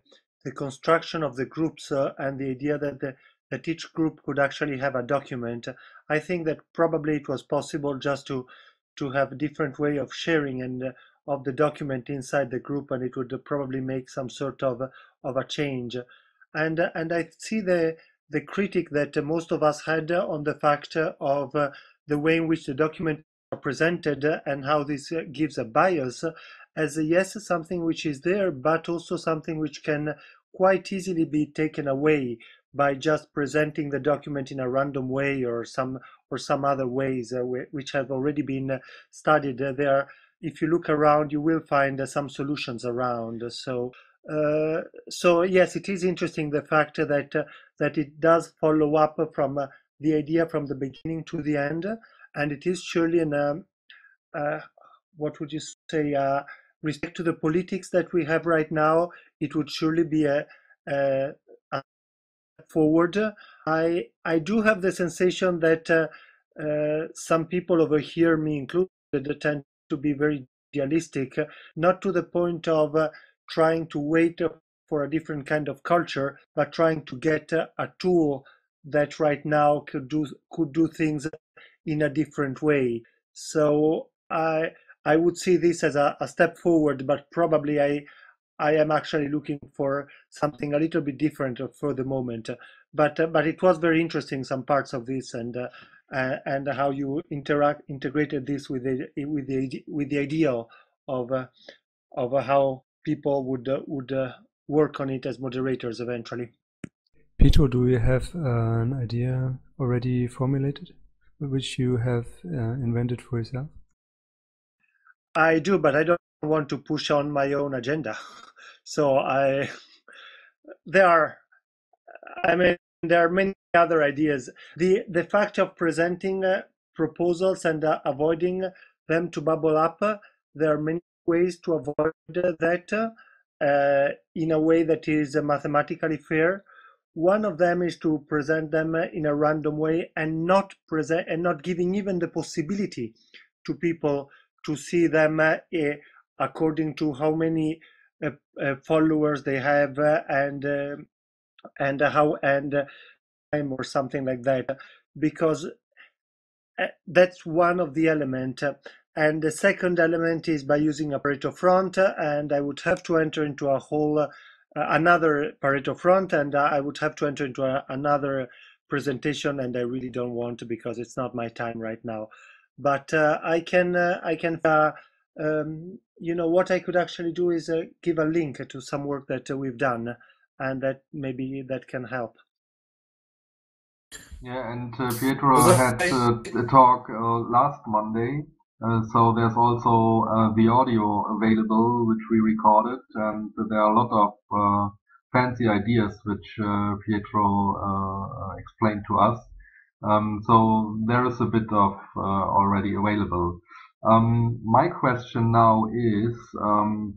construction of the groups and the idea that each group could actually have a document. I think that probably it was possible just to have a different way of sharing and of the document inside the group, and it would probably make some sort of a change. And I see the critique that most of us had on the fact of the way in which the documents are presented and how this gives a bias as yes, something which is there, but also something which can quite easily be taken away by just presenting the document in a random way or some other ways which have already been studied. There, if you look around, you will find some solutions around. So yes, it is interesting the fact that it does follow up from the idea from the beginning to the end, and it is surely an what would you say? Respect to the politics that we have right now, it would surely be a forward. I do have the sensation that some people over here, me included, tend to be very idealistic, not to the point of trying to wait for a different kind of culture, but trying to get a tool that right now could do things in a different way. So I would see this as a step forward, but probably I am actually looking for something a little bit different for the moment. But it was very interesting, some parts of this, and how you integrated this with the ideal of how people would work on it as moderators eventually. Pietro, do you have an idea already formulated, which you have invented for yourself? I do, but I don't want to push on my own agenda. So there are many other ideas. The fact of presenting proposals and avoiding them to bubble up, there are many ways to avoid that in a way that is mathematically fair. One of them is to present them in a random way and not giving even the possibility to people to see them according to how many followers they have and time or something like that, because that's one of the elements. And the second element is by using a Pareto front, and I would have to enter into a whole another Pareto front, and I would have to enter into another presentation, and I really don't want to because it's not my time right now. But I can what I could actually do is give a link to some work that we've done, and that maybe that can help. Yeah, and Pietro had a talk last Monday, so there's also the audio available, which we recorded, and there are a lot of fancy ideas which Pietro explained to us. So there is a bit of already available. My question now is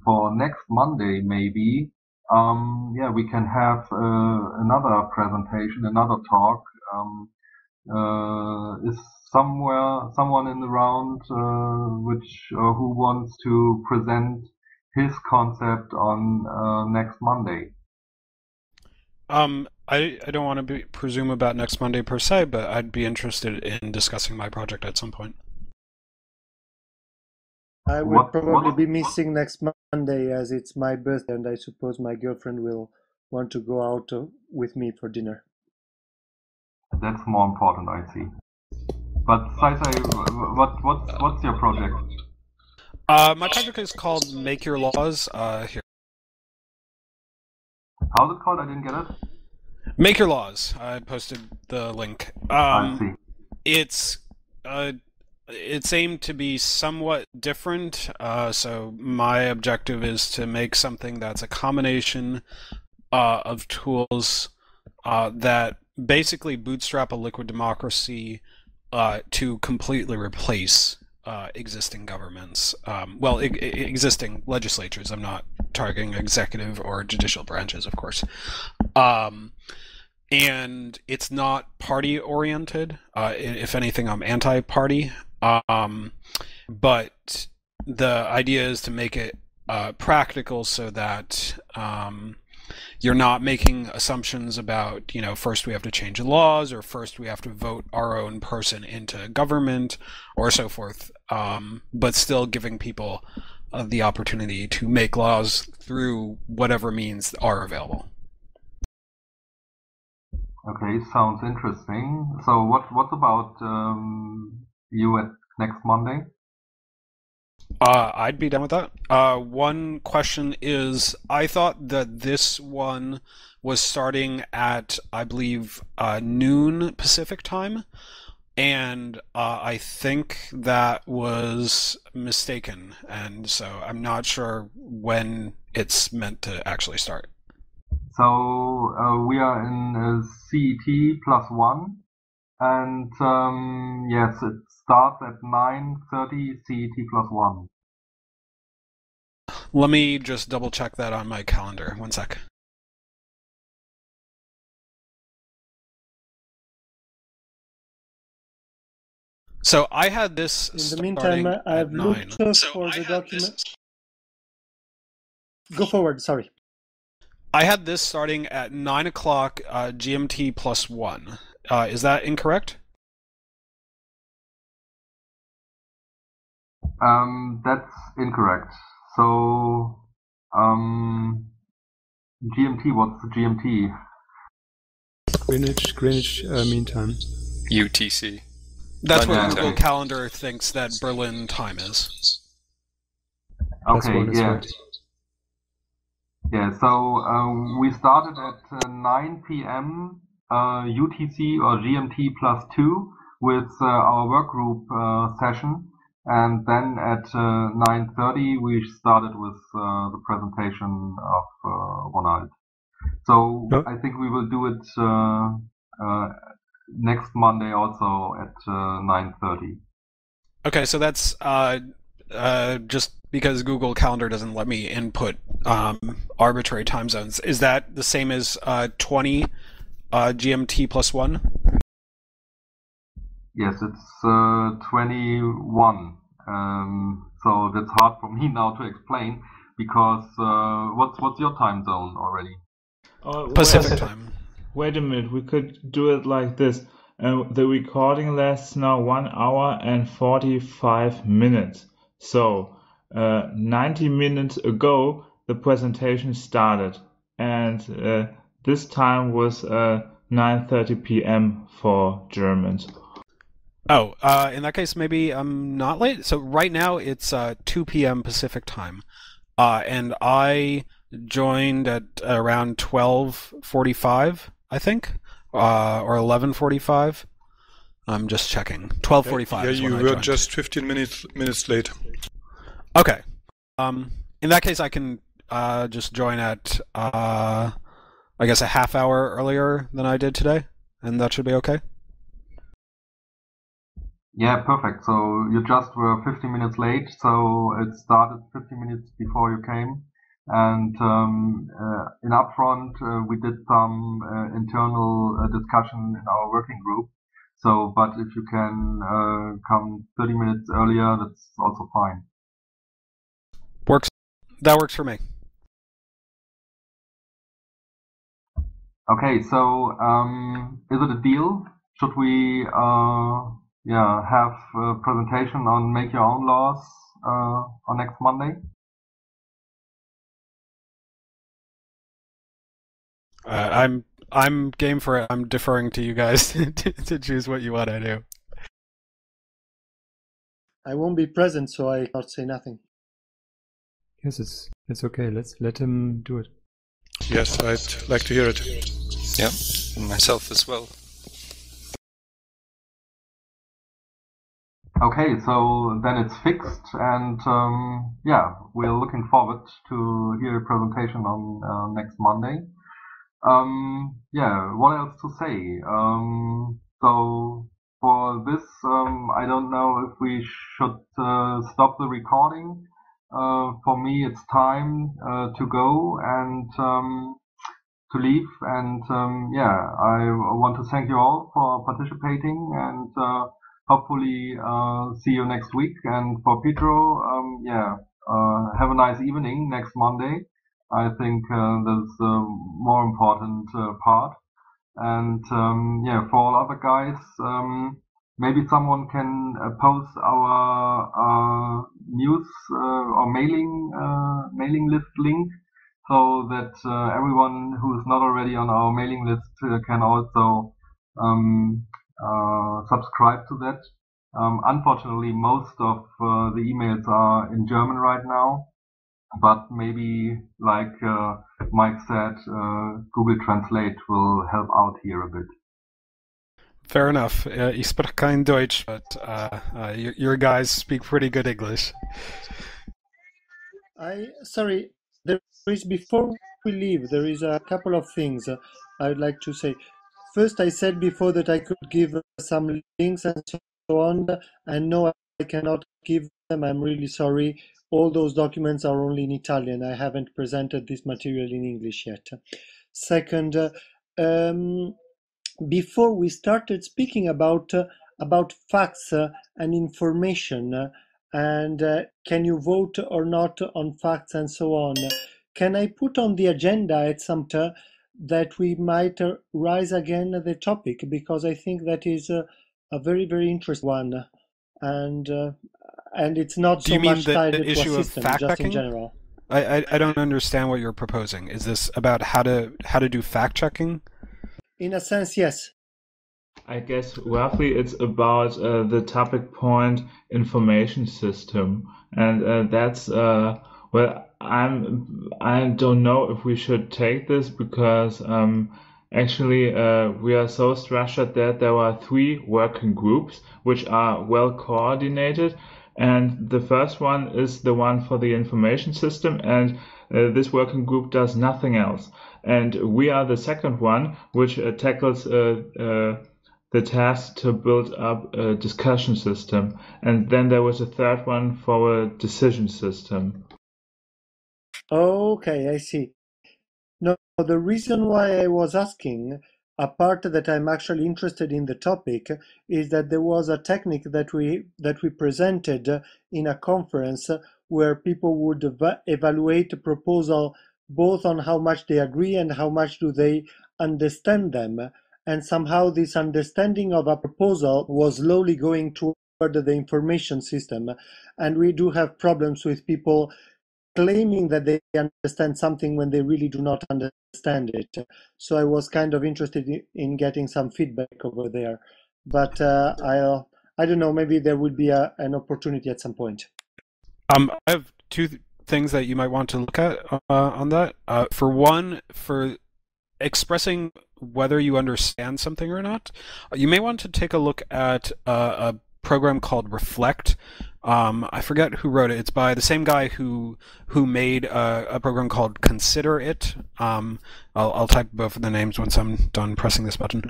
for next Monday maybe, we can have another presentation, another talk. Is someone in the round who wants to present his concept on next Monday? I don't want to presume about next Monday per se, but I'd be interested in discussing my project at some point. I will probably be missing next Monday as it's my birthday, and I suppose my girlfriend will want to go out with me for dinner. That's more important, I see. But Sai, what's your project? My project is called Make Your Laws. Here. How's it called? I didn't get it. Make Your Laws. I posted the link. I see. It's aimed to be somewhat different. So my objective is to make something that's a combination of tools that basically bootstrap a liquid democracy to completely replace existing governments. Existing legislatures. I'm not targeting executive or judicial branches, of course. And it's not party-oriented. If anything, I'm anti-party. But the idea is to make it practical so that you're not making assumptions about, first we have to change the laws, or first we have to vote our own person into government, or so forth, but still giving people the opportunity to make laws through whatever means are available. Okay, sounds interesting. So what about you at next Monday? I'd be down with that. One question is, I thought that this one was starting at, I believe, noon Pacific time, and I think that was mistaken, and so I'm not sure when it's meant to actually start. So we are in CET +1, and yes, it starts at 9:30 CET +1. Let me just double check that on my calendar. One sec. So I had this. In the meantime, I've looked for the document. Go forward. Sorry. I had this starting at 9 o'clock GMT +1. Is that incorrect? That's incorrect. So, GMT, what's the GMT? Greenwich Mean Time. UTC. That's what Google Calendar thinks that Berlin time is. Okay, yeah. Yeah, so we started at 9 p.m. UTC or GMT +2 with our work group session, and then at 9:30 we started with the presentation of Ronald. So I think we will do it next Monday also at 9:30. Okay, so that's just because Google Calendar doesn't let me input arbitrary time zones. Is that the same as 20 GMT +1? Yes, it's 21. So that's hard for me now to explain because what's your time zone already? Pacific time. Wait a minute, we could do it like this. The recording lasts now 1 hour and 45 minutes. So 90 minutes ago, the presentation started. And this time was 9:30 p.m. for Germans. Oh, in that case, maybe I'm not late. So right now it's 2 p.m. Pacific time. And I joined at around 12:45, I think, or 11:45. I'm just checking. 12:45. Yeah, is when you I were joined. just 15 minutes late. Okay. In that case, I can just join at I guess a half hour earlier than I did today, and that should be okay. Yeah, perfect. So you just were 15 minutes late, so it started 15 minutes before you came. And in upfront, we did some internal discussion in our working group. So, but if you can come 30 minutes earlier, that's also fine. Works. That works for me. Okay, so is it a deal? Should we have a presentation on make your own laws on next Monday? I'm game for it. I'm deferring to you guys to choose what you want to do. I won't be present, so I cannot say nothing. Yes, it's okay. Let's let him do it. Yes, I'd like to hear it. Yeah, myself as well. Okay, so then it's fixed, and we're looking forward to hear a presentation on next Monday. What else to say? So for this, I don't know if we should stop the recording. For me, it's time to go and to leave. And I want to thank you all for participating, and hopefully see you next week. And for Pedro, have a nice evening next Monday. I think that's the more important part. And for all other guys, maybe someone can post our news or mailing list link, so that everyone who is not already on our mailing list can also subscribe to that. Unfortunately, most of the emails are in German right now. But maybe, like Mike said, Google Translate will help out here a bit. Fair enough. Ich spreche kein Deutsch, but your guys speak pretty good English. Sorry, there is, before we leave, there is a couple of things I would like to say. First, I said before that I could give some links and so on, and no, I cannot give them. I'm really sorry. All those documents are only in Italian. I haven't presented this material in English yet. Second, before we started speaking about facts and information, and can you vote or not on facts and so on, can I put on the agenda at some time that we might raise again the topic, because I think that is a very, very interesting one, and it's not so much tied to a system, just in general. I don't understand what you're proposing. Is this about how to do fact checking? In a sense, yes. I guess roughly it's about the topic point information system, and that's Well, I don't know if we should take this because actually we are so structured that there are 3 working groups which are well coordinated, and the first one is the one for the information system, and this working group does nothing else. And we are the second one which tackles the task to build up a discussion system, and then there was a third one for a decision system. Okay, I see. No, the reason why I was asking, apart that I'm actually interested in the topic, is that there was a technique that we presented in a conference where people would evaluate a proposal both on how much they agree and how much do they understand them. And somehow this understanding of a proposal was slowly going toward the information system. And we do have problems with people claiming that they understand something when they really do not understand it. So I was kind of interested in getting some feedback over there. But I don't know, maybe there would be an opportunity at some point. I have 2 things that you might want to look at on that. For one, for expressing whether you understand something or not, you may want to take a look at a program called Reflect. I forget who wrote it. It's by the same guy who made a program called Consider It. I'll type both of the names once I'm done pressing this button.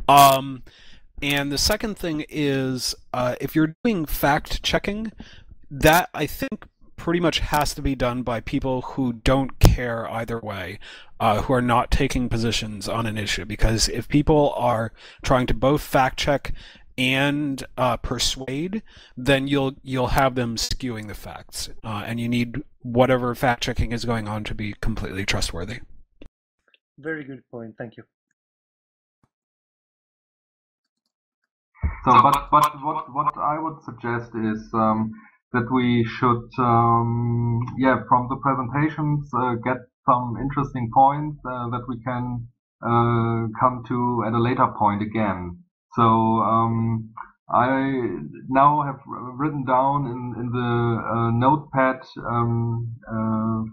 And the second thing is, if you're doing fact checking, that I think pretty much has to be done by people who don't care either way, who are not taking positions on an issue. Because if people are trying to both fact check and persuade, then you'll have them skewing the facts, and you need whatever fact checking is going on to be completely trustworthy. Very good point. Thank you. So, but what I would suggest is that we should, from the presentations, get some interesting points that we can come to at a later point again. So I now have written down in the notepad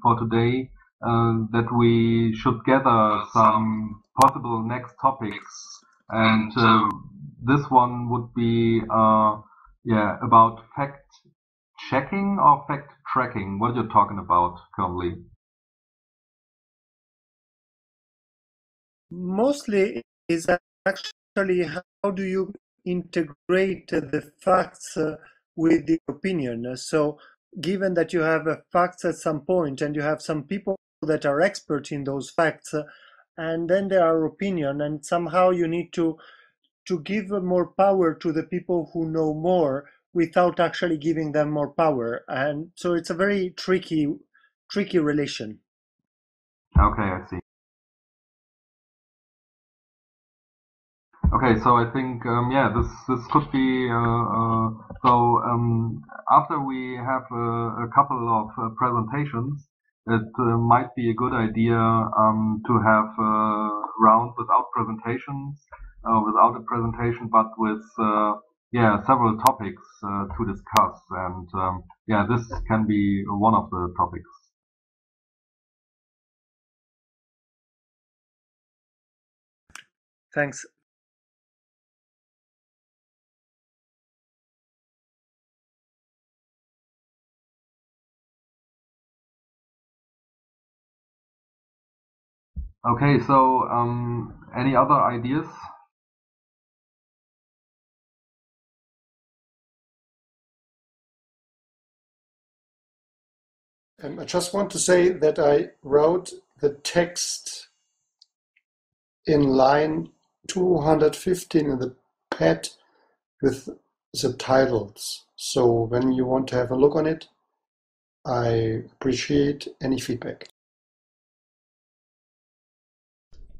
for today that we should gather some possible next topics, and this one would be about fact checking or fact tracking. What are you talking about currently? Mostly is actually how do you integrate the facts with the opinion. So given that you have facts at some point and you have some people that are experts in those facts, and then there are opinion, and somehow you need to give more power to the people who know more without actually giving them more power. And so it's a very tricky relation. Okay, I see. Okay, so I think this could be after we have a couple of presentations, it might be a good idea to have a round without presentations, without a presentation, but with several topics to discuss, and this can be one of the topics. Thanks. Okay, so any other ideas? I just want to say that I wrote the text in line 215 in the pad with the titles. So when you want to have a look on it, I appreciate any feedback.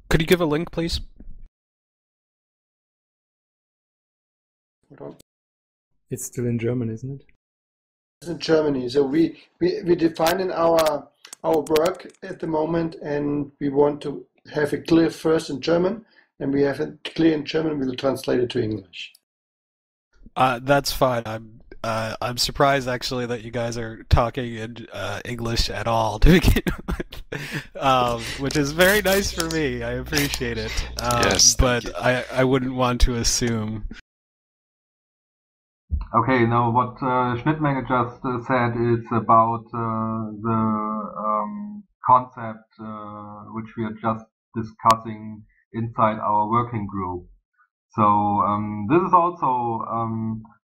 Could you give a link, please? Hold on. It's still in German, isn't it? It's in Germany. So we define in our work at the moment, and we want to have it clear first in German, and we have it clear in German, we'll translate it to English. That's fine. I'm surprised actually that you guys are talking in English at all to begin with, which is very nice for me. I appreciate it. Yes, but I wouldn't want to assume. Okay, now what Schnittmenge just said is about the concept which we are just discussing inside our working group. So this is also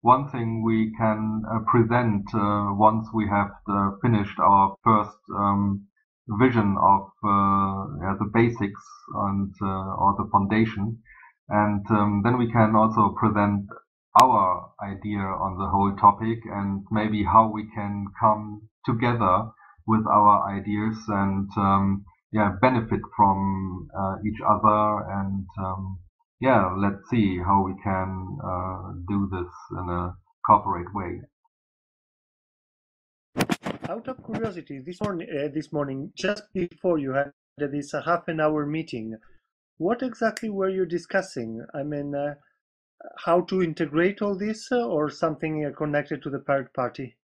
one thing we can present once we have finished our first vision of the basics and or the foundation, and then we can also present our idea on the whole topic and maybe how we can come together with our ideas and benefit from each other, and let's see how we can do this in a corporate way. Out of curiosity, this morning, just before you had this half-an-hour meeting, what exactly were you discussing? I mean, how to integrate all this, or something connected to the third party?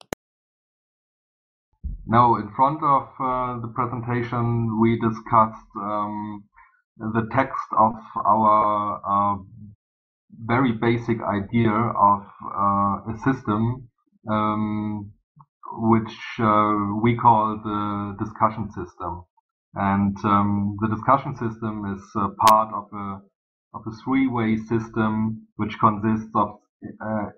No, in front of the presentation, we discussed the text of our very basic idea of a system which we call the discussion system. And the discussion system is part of a three-way system which consists of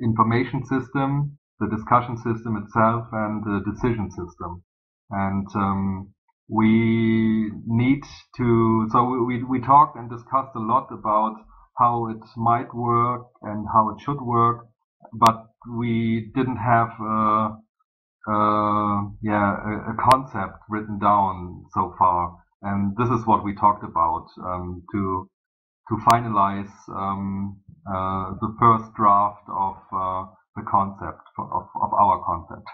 information system, the discussion system itself, and the decision system. And we need to, so we talked and discussed a lot about how it might work and how it should work, but we didn't have a concept written down so far. And this is what we talked about to finalize the first draft of the concept of our concept.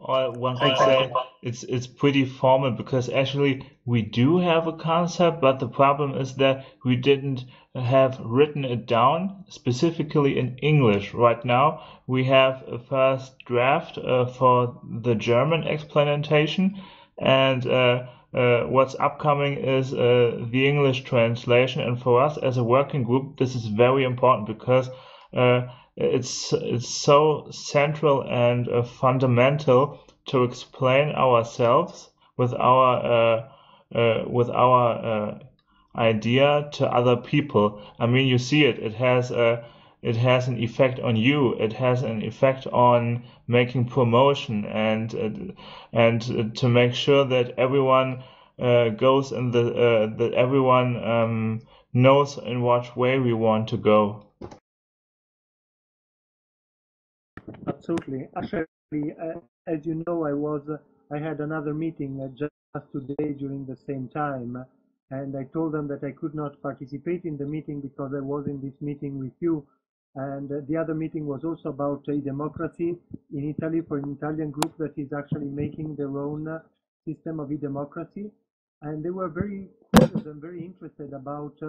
One could say it's pretty formal, because actually we do have a concept, but the problem is that we didn't have written it down specifically in English. Right now we have a first draft for the German explanation, and what's upcoming is the English translation. And for us as a working group, this is very important, because it's so central and fundamental to explain ourselves with our idea to other people. I mean, you see it. It has an effect on you. It has an effect on making promotion and to make sure that everyone goes in that everyone knows in what way we want to go. Absolutely. Actually, as you know, I had another meeting just today during the same time, and I told them that I could not participate in the meeting because I was in this meeting with you. And the other meeting was also about e-democracy in Italy, for an Italian group that is actually making their own system of e-democracy. And they were very curious and very interested about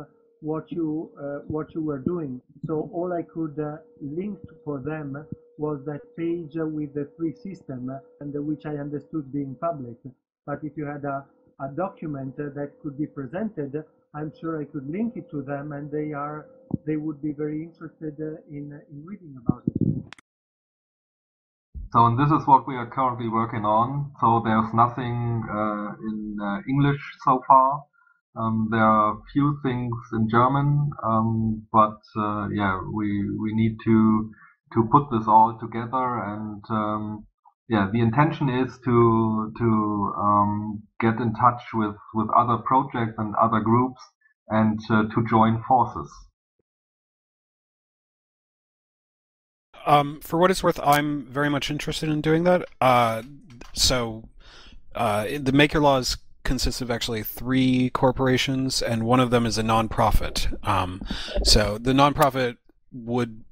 what you were doing. So all I could link for them was that page with the three systems, and which I understood being public. But if you had a document that could be presented, I'm sure I could link it to them, and they would be very interested in reading about it. So, and this is what we are currently working on. So there's nothing in English so far. There are a few things in German, but we need to put this all together, and the intention is to get in touch with other projects and other groups, and to join forces. For what it's worth, I'm very much interested in doing that. The Maker Laws consists of actually 3 corporations, and one of them is a nonprofit. So the nonprofit would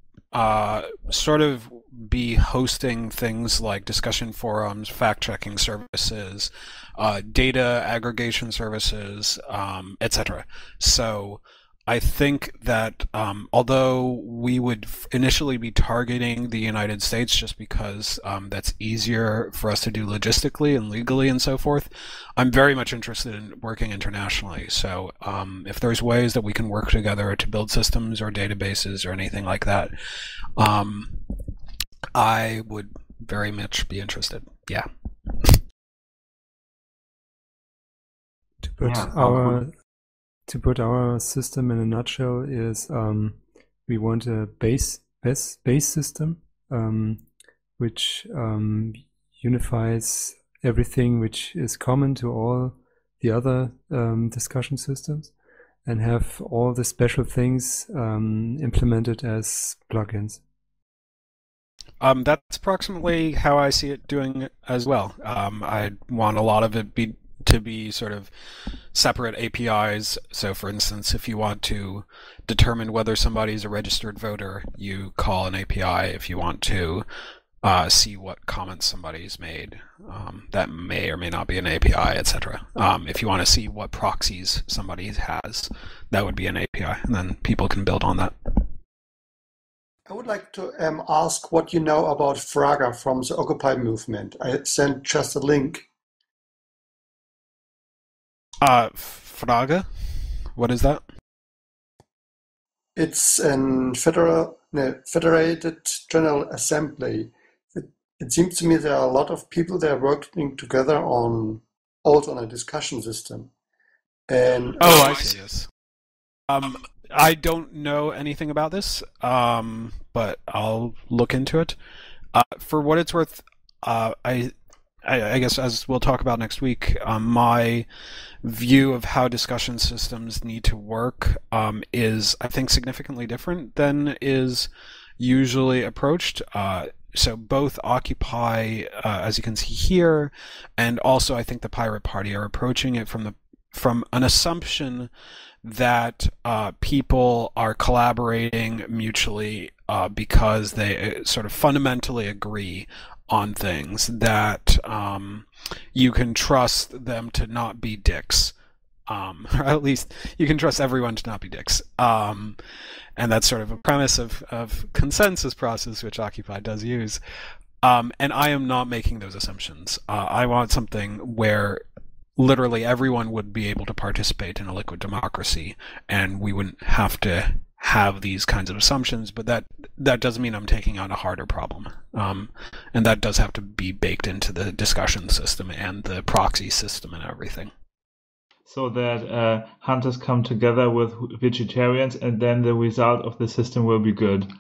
sort of be hosting things like discussion forums, fact-checking services, data aggregation services, etc. So I think that although we would initially be targeting the United States just because that's easier for us to do logistically and legally and so forth, I'm very much interested in working internationally. So if there's ways that we can work together to build systems or databases or anything like that, I would very much be interested. Yeah. To put our system in a nutshell is we want a base system which unifies everything which is common to all the other discussion systems, and have all the special things implemented as plugins. That's approximately how I see it doing as well. I want a lot of it to be sort of separate APIs. So for instance, if you want to determine whether somebody's a registered voter, you call an API. If you want to see what comments somebody's made, that may or may not be an API, etc. If you want to see what proxies somebody has, that would be an API, and then people can build on that. I would like to ask what you know about Frage from the Occupy movement. I sent just a link. Frage? What is that? It's a federated General Assembly. It seems to me there are a lot of people there working together on a discussion system. And I see. Yes. I don't know anything about this, but I'll look into it. For what it's worth, I guess, as we'll talk about next week, my view of how discussion systems need to work is, I think, significantly different than is usually approached. So both Occupy, as you can see here, and also I think the Pirate Party are approaching it from an assumption that people are collaborating mutually because they sort of fundamentally agree on things, that you can trust them to not be dicks, or at least you can trust everyone to not be dicks, and that's sort of a premise of consensus process, which Occupy does use, and I am not making those assumptions. I want something where literally everyone would be able to participate in a liquid democracy, and we wouldn't have to have these kinds of assumptions, but that doesn't mean I'm taking on a harder problem. And that does have to be baked into the discussion system and the proxy system and everything. So that hunters come together with vegetarians, and then the result of the system will be good.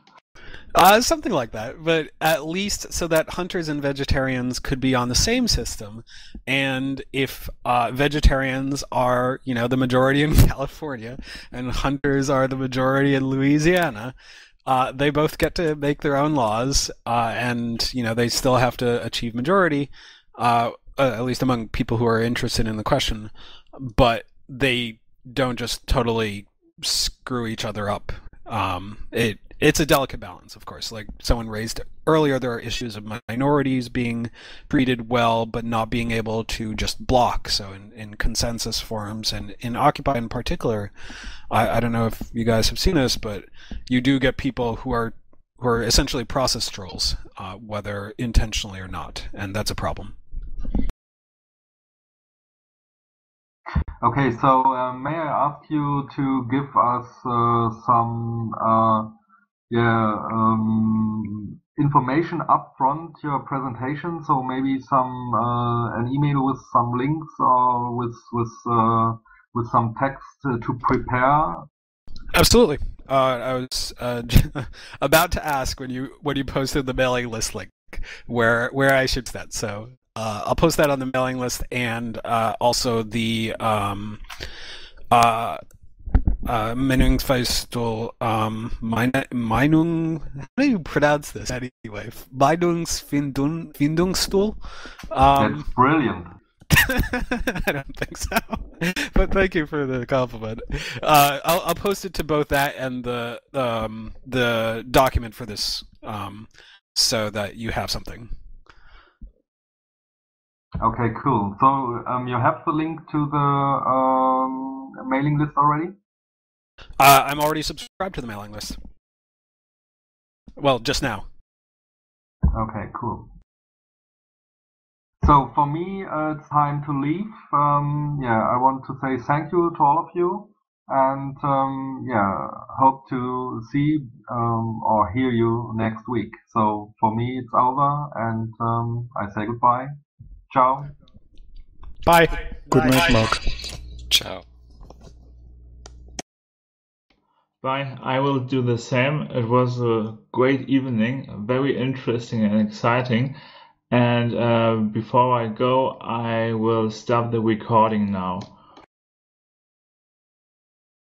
Something like that, but at least so that hunters and vegetarians could be on the same system, and if vegetarians are, the majority in California, and hunters are the majority in Louisiana, they both get to make their own laws, and they still have to achieve majority, at least among people who are interested in the question, but they don't just totally screw each other up. It's a delicate balance, of course. Like someone raised earlier, there are issues of minorities being treated well, but not being able to just block. So in consensus forums, and in Occupy in particular, I don't know if you guys have seen this, but you do get people who are essentially process trolls, whether intentionally or not, and that's a problem. Okay, so may I ask you to give us some information up front your presentation? So maybe some an email with some links or with some text to prepare. Absolutely. I was about to ask when you posted the mailing list link where I should put that. So I'll post that on the mailing list, and also the Meinungsfindungstool, how do you pronounce this anyway? Meinungsfindungstool? That's brilliant. I don't think so, but thank you for the compliment. I'll post it to both that and the document for this, so that you have something. Okay, cool. So you have the link to the mailing list already? I'm already subscribed to the mailing list. Well, just now. Okay, cool. So for me, it's time to leave. I want to say thank you to all of you, and hope to see or hear you next week. So for me, it's over, and I say goodbye. Ciao. Bye. Good night, Mark. Ciao. Bye. I will do the same. It was a great evening, very interesting and exciting. And before I go, I will stop the recording now.